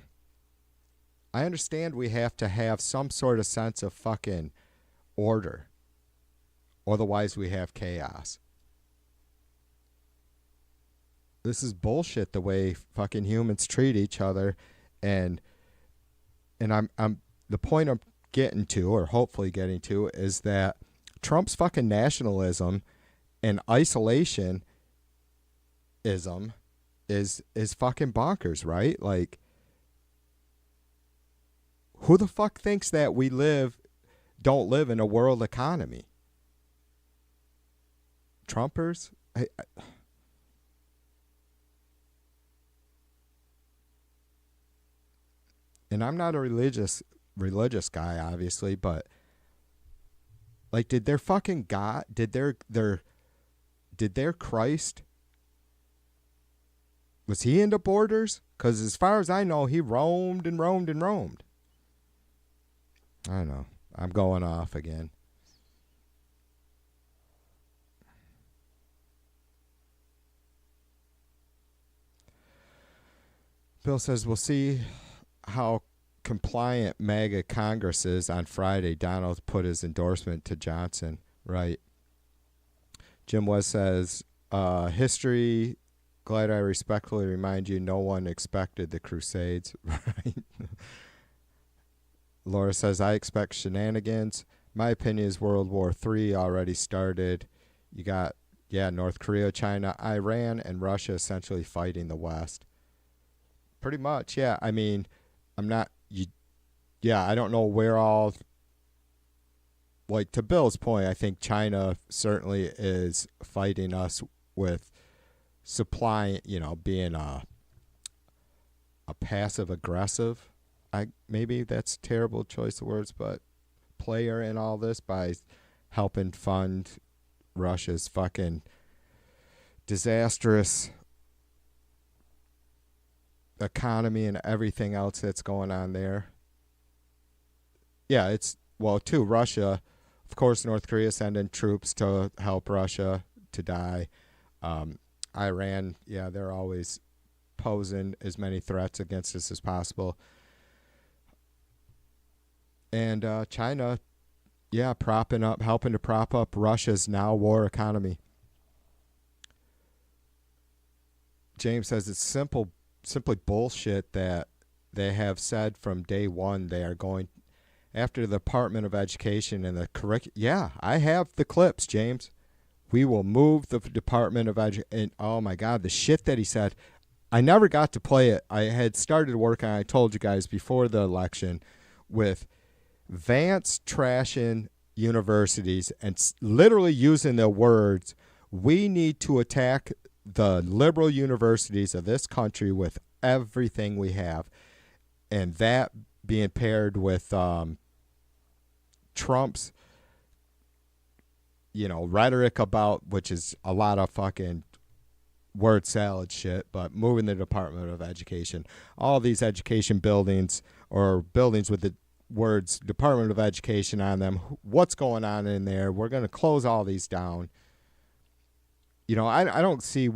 I understand we have to have some sort of sense of fucking order. Otherwise we have chaos. This is bullshit the way fucking humans treat each other, and I'm the point I'm getting to, or hopefully getting to, is that Trump's fucking nationalism and isolationism is fucking bonkers, right? Like, who the fuck thinks that we don't live in a world economy? Trumpers? And I'm not a religious guy, obviously, but like, did their fucking God, did their Christ, was he into borders? Because as far as I know, he roamed and roamed and roamed. I don't know. I'm going off again. Bill says, we'll see how compliant MAGA Congress is on Friday. Donald put his endorsement to Johnson. Right. Jim West says, history, glad I respectfully remind you, no one expected the Crusades. Right. Laura says, I expect shenanigans. My opinion is World War III already started. You got, North Korea, China, Iran, and Russia essentially fighting the West. Pretty much, yeah. I mean, I don't know where all, like, to Bill's point, I think China certainly is fighting us with supplying, being a passive aggressive. Maybe that's a terrible choice of words, but player in all this by helping fund Russia's fucking disastrous economy and everything else that's going on there. Yeah, to Russia, of course, North Korea sending troops to help Russia to die. Iran, they're always posing as many threats against us as possible. And China, helping to prop up Russia's now war economy. James says it's simply bullshit that they have said from day one they are going after the Department of Education and the curriculum. Yeah, I have the clips, James. We will move the Department of Education. Oh my God, the shit that he said. I never got to play it. I had started working, I told you guys before the election, with Vance trashing universities and literally using the words, we need to attack the liberal universities of this country with everything we have. And that being paired with Trump's, rhetoric about, which is a lot of fucking word salad shit, but moving the Department of Education, all these education buildings or buildings with the words Department of Education on them, what's going on in there? We're going to close all these down. I don't see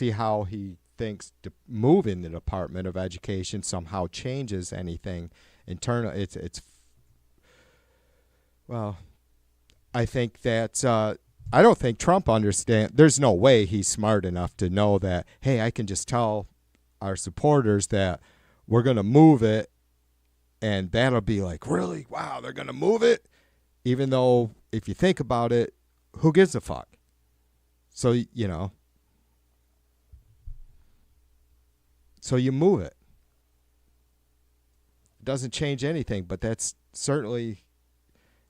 how he thinks moving the Department of Education somehow changes anything internal. Well, I think that I don't think Trump understands. There's no way he's smart enough to know that, hey, I can just tell our supporters that we're going to move it, and that'll be like, really? Wow, they're going to move it? Even though, if you think about it, who gives a fuck? So, So you move it. It doesn't change anything, but that's certainly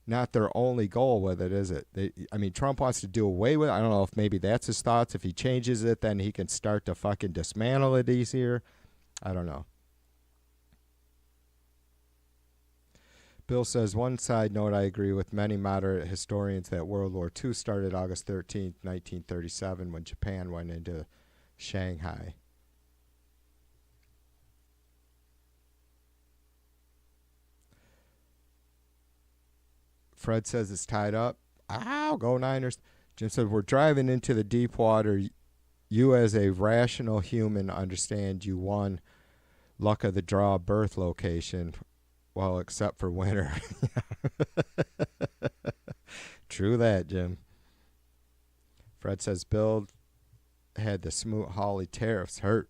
not their only goal with it, is it? I mean, Trump wants to do away with it. I don't know if maybe that's his thoughts. If he changes it, then he can start to fucking dismantle it easier. I don't know. Bill says, one side note, I agree with many moderate historians that World War II started August 13th, 1937, when Japan went into Shanghai. Fred says it's tied up. Ow, go Niners. Jim said, we're driving into the deep water. You as a rational human understand you won luck of the draw berth location. Well, except for winter. True that, Jim. Fred says Bill had the Smoot-Hawley tariffs hurt.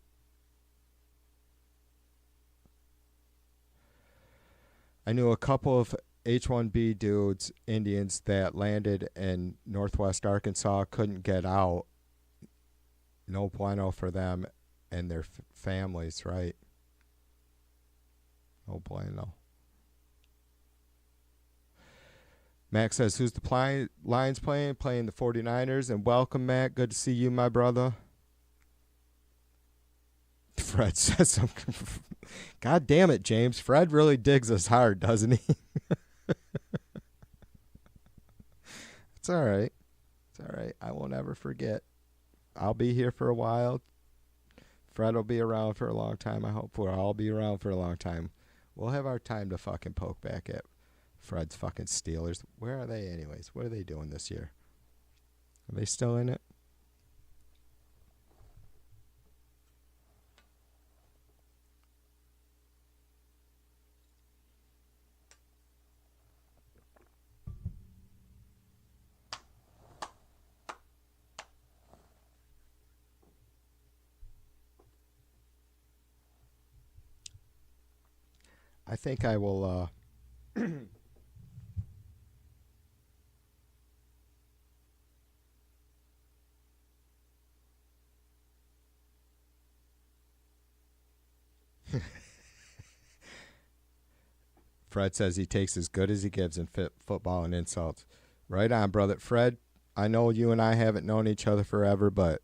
I knew a couple of H-1B dudes, Indians, that landed in northwest Arkansas, couldn't get out. No bueno for them and their families, right? No bueno. Max says, who's the Lions playing? Playing the 49ers. And welcome, Matt. Good to see you, my brother. Fred says, God damn it, James. Fred really digs us hard, doesn't he? It's all right. It's all right. I won't ever forget. I'll be here for a while. Fred will be around for a long time. I hope we'll all be around for a long time. We'll have our time to fucking poke back at Fred's fucking Steelers. Where are they anyways? What are they doing this year? Are they still in it? I think I will Fred says he takes as good as he gives in football and insults. Right on, brother. Fred, I know you and I haven't known each other forever, but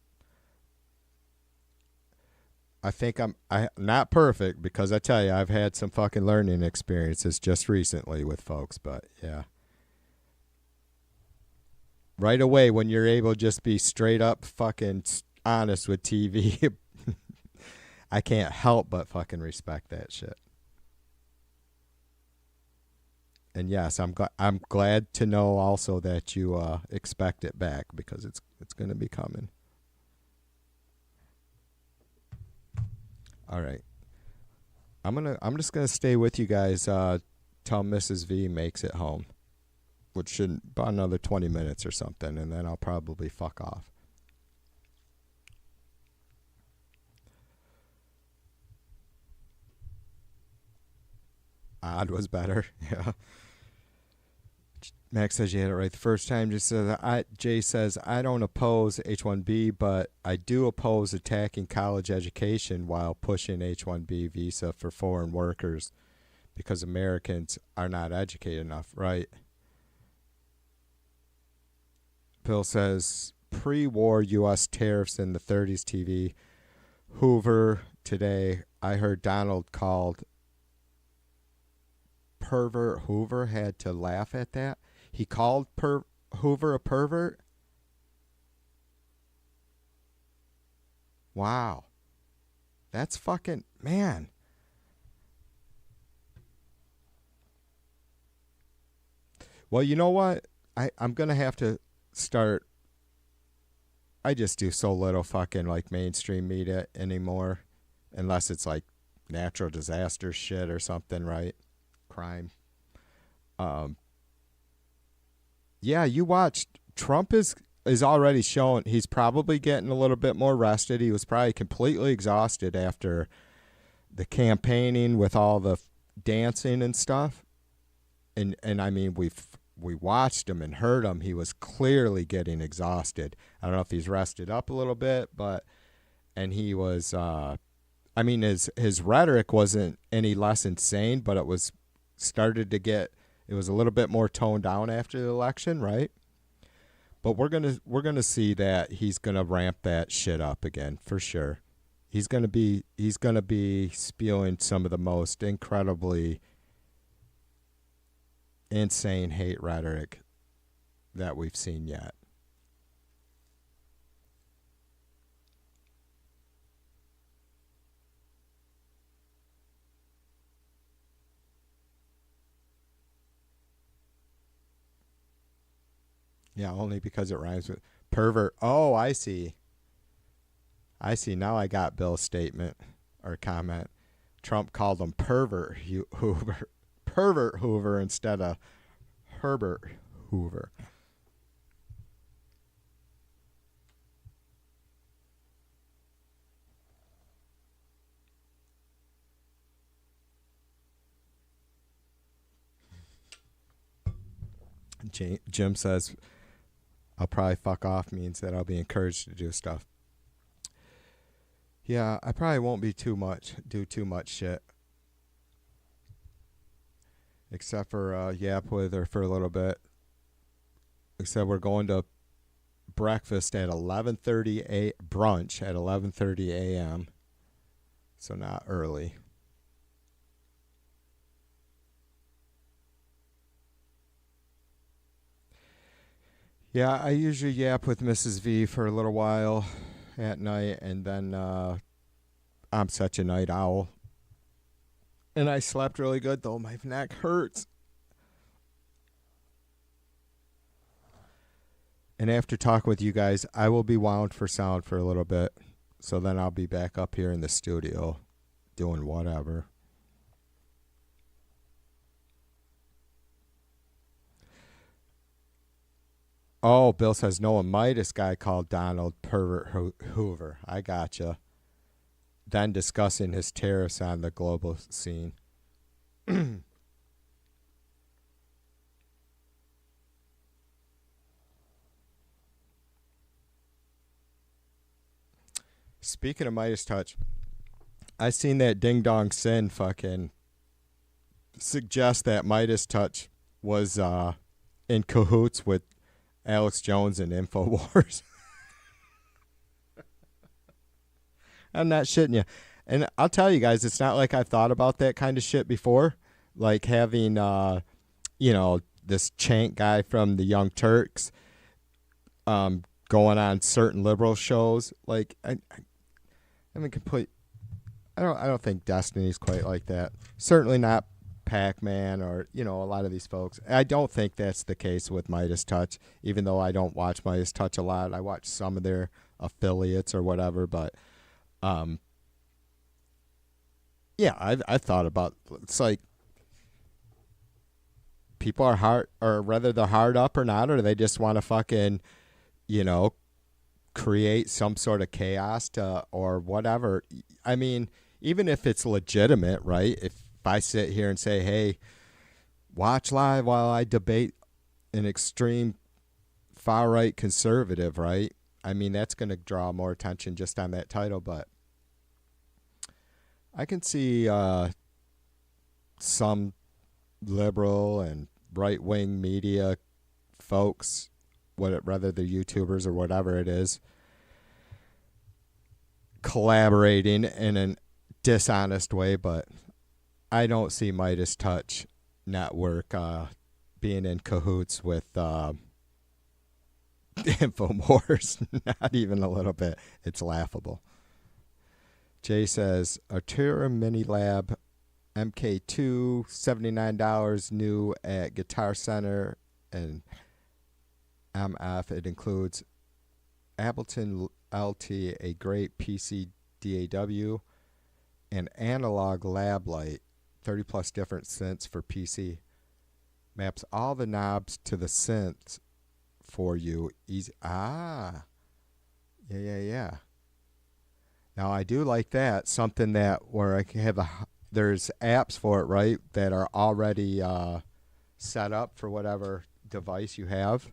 I think I'm not perfect, because I tell you, I've had some fucking learning experiences just recently with folks, but yeah. Right away, when you're able to just be straight up fucking honest with TV, I can't help but fucking respect that shit. And yes, I'm glad to know also that you expect it back, because it's going to be coming. All right. I'm just gonna stay with you guys till Mrs. V makes it home, which should about another 20 minutes or something, and then I'll probably fuck off. Odd was better. Yeah. Max says you had it right the first time. Jay says, I don't oppose H-1B, but I do oppose attacking college education while pushing H-1B visa for foreign workers, because Americans are not educated enough, right? Bill says, pre-war U.S. tariffs in the 30s TV. Hoover today. I heard Donald called pervert Hoover. Had to laugh at that. He called Hoover a pervert? Wow. That's fucking... Man. Well, you know what? I'm going to have to start... I just do so little fucking like mainstream media anymore. Unless it's like natural disaster shit or something, right? Crime. Yeah, you watched. Trump is already showing he's probably getting a little bit more rested. He was probably completely exhausted after the campaigning with all the dancing and stuff. And I mean, we watched him and heard him. He was clearly getting exhausted. I don't know if he's rested up a little bit, and he was I mean, his rhetoric wasn't any less insane, but it was started to get. It was a little bit more toned down after the election, right? But we're gonna see that he's gonna ramp that shit up again for sure. He's gonna be spewing some of the most incredibly insane hate rhetoric that we've seen yet. Yeah, only because it rhymes with pervert. Oh, I see. I see. Now I got Bill's statement or comment. Trump called him Hoover, pervert Hoover instead of Herbert Hoover. Jim says, I'll probably fuck off means that I'll be encouraged to do stuff. Yeah, I probably won't do too much shit. Except for yap with her for a little bit. Except we're going to breakfast at 11:30 brunch at 11:30 a.m. So not early. Yeah, I usually yap with Mrs. V for a little while at night, and then I'm such a night owl. And I slept really good, though. My neck hurts. And after talking with you guys, I will be wound for sound for a little bit. So then I'll be back up here in the studio doing whatever. Oh, Bill says, no, a Midas guy called Donald Pervert Hoover. I gotcha. Then discussing his tariffs on the global scene. Speaking of Midas Touch, I seen that Ding Dong Sin fucking suggest that Midas Touch was in cahoots with Alex Jones and InfoWars. I'm not shitting you. And I'll tell you guys, it's not like I've thought about that kind of shit before. Like having, this Chank guy from the Young Turks going on certain liberal shows. Like, I mean, I don't think Destiny's quite like that. Certainly not Pac-Man or, a lot of these folks. I don't think that's the case with Midas Touch, even though I don't watch Midas Touch a lot. I watch some of their affiliates or whatever, but yeah, I've thought about, it's like people are hard, or whether they're hard up or not, or they just want to fucking, create some sort of chaos or whatever. I mean, even if it's legitimate, right? If I sit here and say, hey, watch live while I debate an extreme far-right conservative, right? I mean, that's going to draw more attention just on that title, but I can see some liberal and right-wing media folks, whether they're YouTubers or whatever it is, collaborating in a dishonest way, but I don't see Midas Touch Network being in cahoots with InfoWars. Not even a little bit. It's laughable. Jay says, Artura Mini Lab MK2, $79 new at Guitar Center and MF. It includes Ableton LT, a great PC DAW, and Analog Lab Light, 30 plus different synths for PC. Maps all the knobs to the synths for you. Easy. Yeah. Now I do like that. Something that where I can have there's apps for it, right? That are already set up for whatever device you have.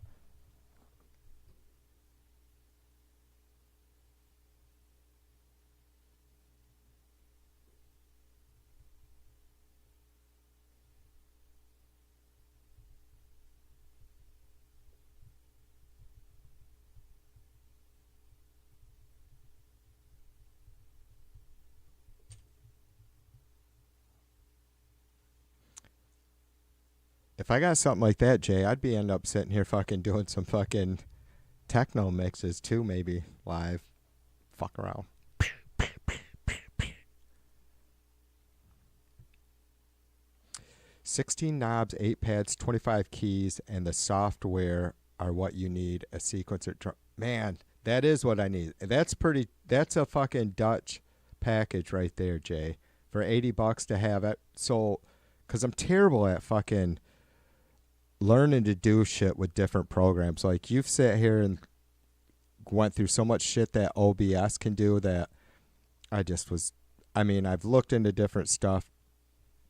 If I got something like that, Jay, I'd be end up sitting here fucking doing some fucking techno mixes too, maybe live. Fuck around. 16 knobs, 8 pads, 25 keys, and the software are what you need. A sequencer. Man, that is what I need. That's a fucking Dutch package right there, Jay. For $80 to have it. So, because I'm terrible at fucking learning to do shit with different programs. Like, you've sat here and went through so much shit that OBS can do that I've looked into different stuff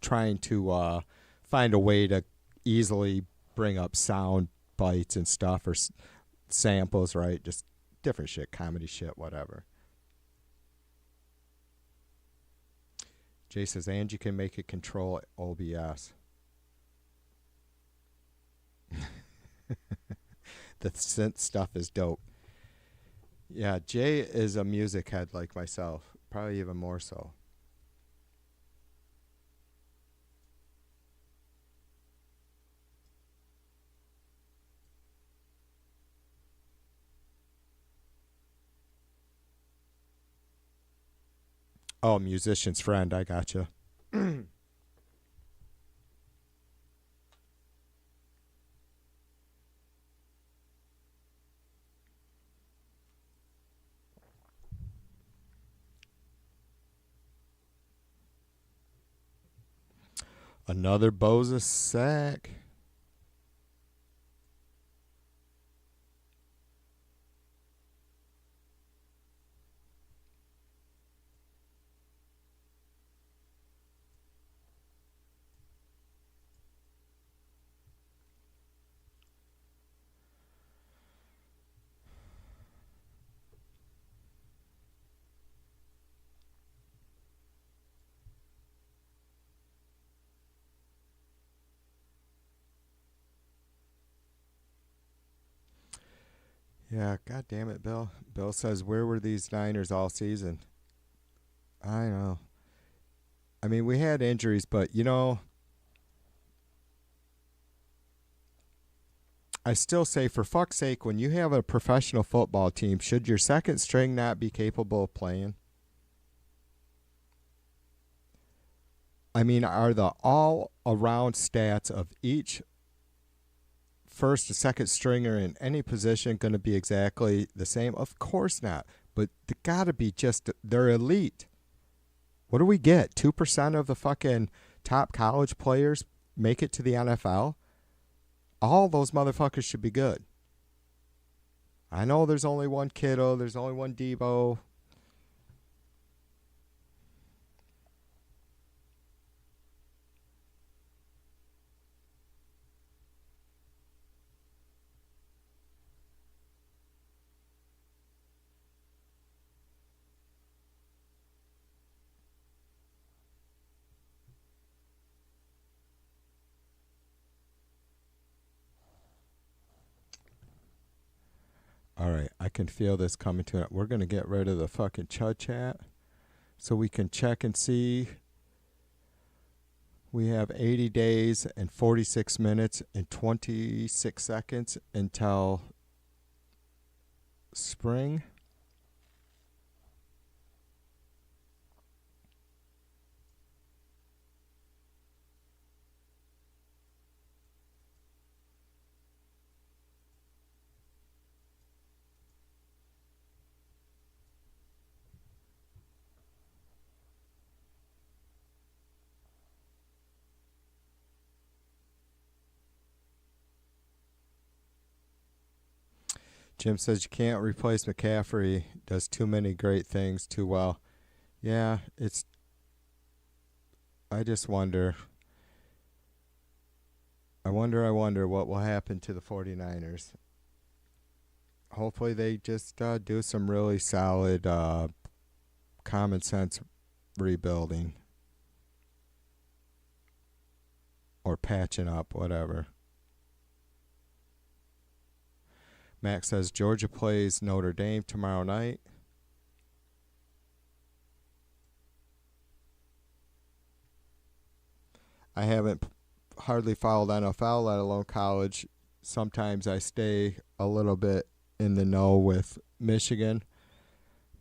trying to find a way to easily bring up sound bites and stuff or samples, right? Just different shit, comedy shit, whatever. Jay says, and you can make it control OBS. The synth stuff is dope. Yeah, Jay is a music head like myself, probably even more so. Oh, musician's friend, I gotcha. Another Bose sack. Yeah, god damn it, Bill. Bill says, where were these Niners all season? I know. I mean, we had injuries, but, you know, I still say, for fuck's sake, when you have a professional football team, should your second string not be capable of playing? I mean, are the all-around stats of each first or second stringer in any position going to be exactly the same? Of course not. But they got to be just, they're elite. What do we get? 2% of the fucking top college players make it to the NFL? All those motherfuckers should be good. I know there's only one Kittle, there's only one Debo. All right, I can feel this coming to it. We're going to get rid of the fucking Chud chat so we can check and see. We have 80 days and 46 minutes and 26 seconds until spring. Jim says you can't replace McCaffrey. Does too many great things too well. Yeah, I just wonder. I wonder what will happen to the 49ers. Hopefully they just do some really solid common sense rebuilding. Or patching up, whatever. Max says Georgia plays Notre Dame tomorrow night. I haven't hardly followed NFL, let alone college. Sometimes I stay a little bit in the know with Michigan.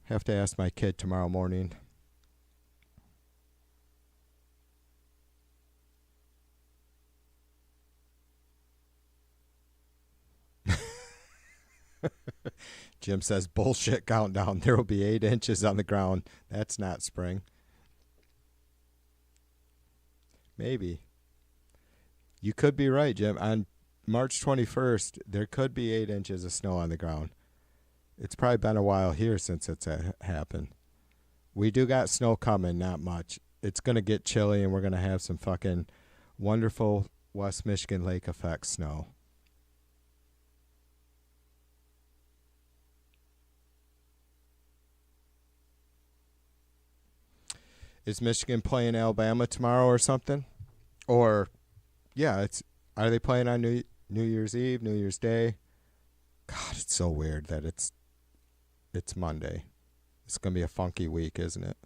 Have to ask my kid tomorrow morning. Jim says, bullshit countdown. There will be 8 inches on the ground. That's not spring. Maybe. You could be right, Jim. On March 21st, there could be 8 inches of snow on the ground. It's probably been a while here since it's happened. We do got snow coming, not much. It's going to get chilly, and we're going to have some fucking wonderful West Michigan Lake effect snow. Is Michigan playing Alabama tomorrow or something? Or, yeah, are they playing on New Year's Eve, New Year's Day? God, it's so weird that it's Monday. It's going to be a funky week, isn't it?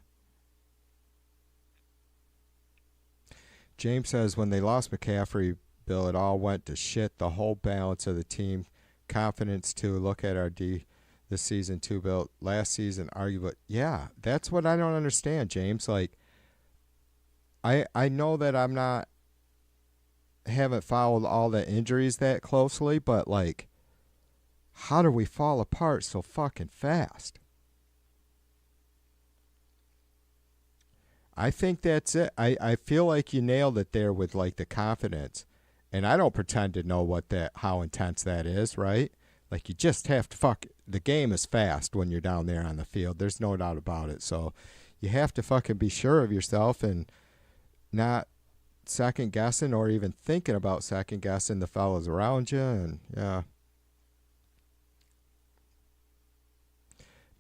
James says, when they lost McCaffrey, Bill, it all went to shit. The whole balance of the team. Confidence, too. Look at our D this season, too, Bill. Last season, arguably. Yeah, that's what I don't understand, James. Like, I know that haven't followed all the injuries that closely, but, like, how do we fall apart so fucking fast? I think that's it. I feel like you nailed it there with, like, the confidence. And I don't pretend to know how intense that is, right? Like, you just have to the game is fast when you're down there on the field. There's no doubt about it. So you have to fucking be sure of yourself and not second guessing or even thinking about second guessing the fellas around you. And yeah.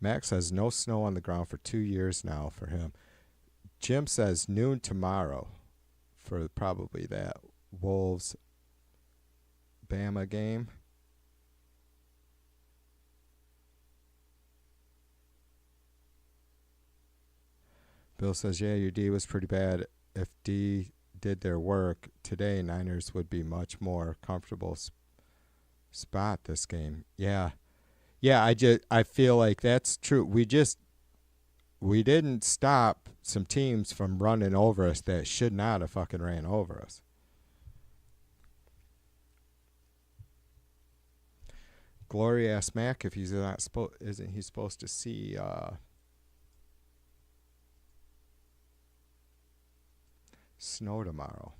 Max says no snow on the ground for 2 years now for him. Jim says noon tomorrow for probably that Wolves Bama game. Bill says, yeah, your D was pretty bad. If D did their work today, Niners would be much more comfortable spot this game. Yeah. Yeah, I feel like that's true. We didn't stop some teams from running over us that should not have fucking ran over us. Gloria asked Mac if isn't he supposed to see snow tomorrow.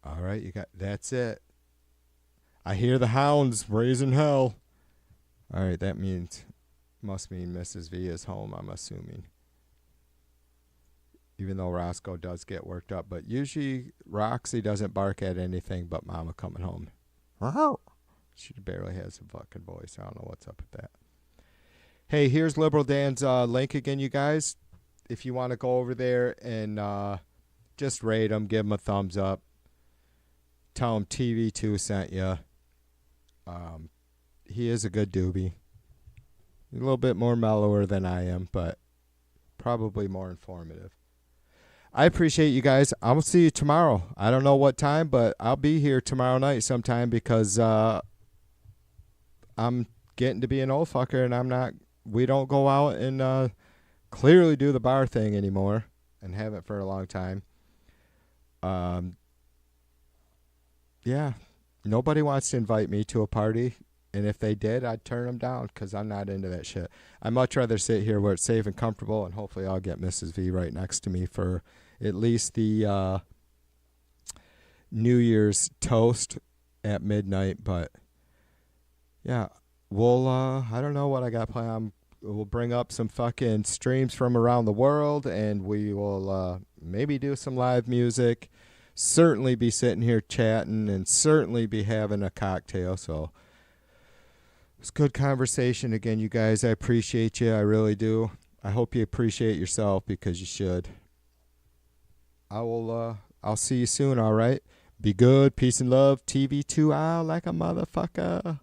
All right, that's it. I hear the hounds raising hell. All right, that must mean Mrs. V is home, I'm assuming. Even though Roscoe does get worked up. But usually Roxy doesn't bark at anything but Mama coming home. Wow. She barely has a fucking voice. I don't know what's up with that. Hey, here's Liberal Dan's link again, you guys. If you want to go over there and just rate him, give him a thumbs up. Tell him TV2 sent you. He is a good doobie. A little bit more mellower than I am, but probably more informative. I appreciate you guys. I will see you tomorrow. I don't know what time, but I'll be here tomorrow night sometime because I'm getting to be an old fucker and we don't go out and clearly do the bar thing anymore and haven't for a long time. Yeah, nobody wants to invite me to a party. And if they did, I'd turn them down because I'm not into that shit. I'd much rather sit here where it's safe and comfortable, and hopefully I'll get Mrs. V right next to me for at least the New Year's toast at midnight. But, yeah, we'll, I don't know what I got planned. We'll bring up some fucking streams from around the world, and we will maybe do some live music, certainly be sitting here chatting, and certainly be having a cocktail, so... It's good conversation again, you guys. I appreciate you. I really do. I hope you appreciate yourself because you should. I'll see you soon, all right? Be good. Peace and love. TV2 out like a motherfucker.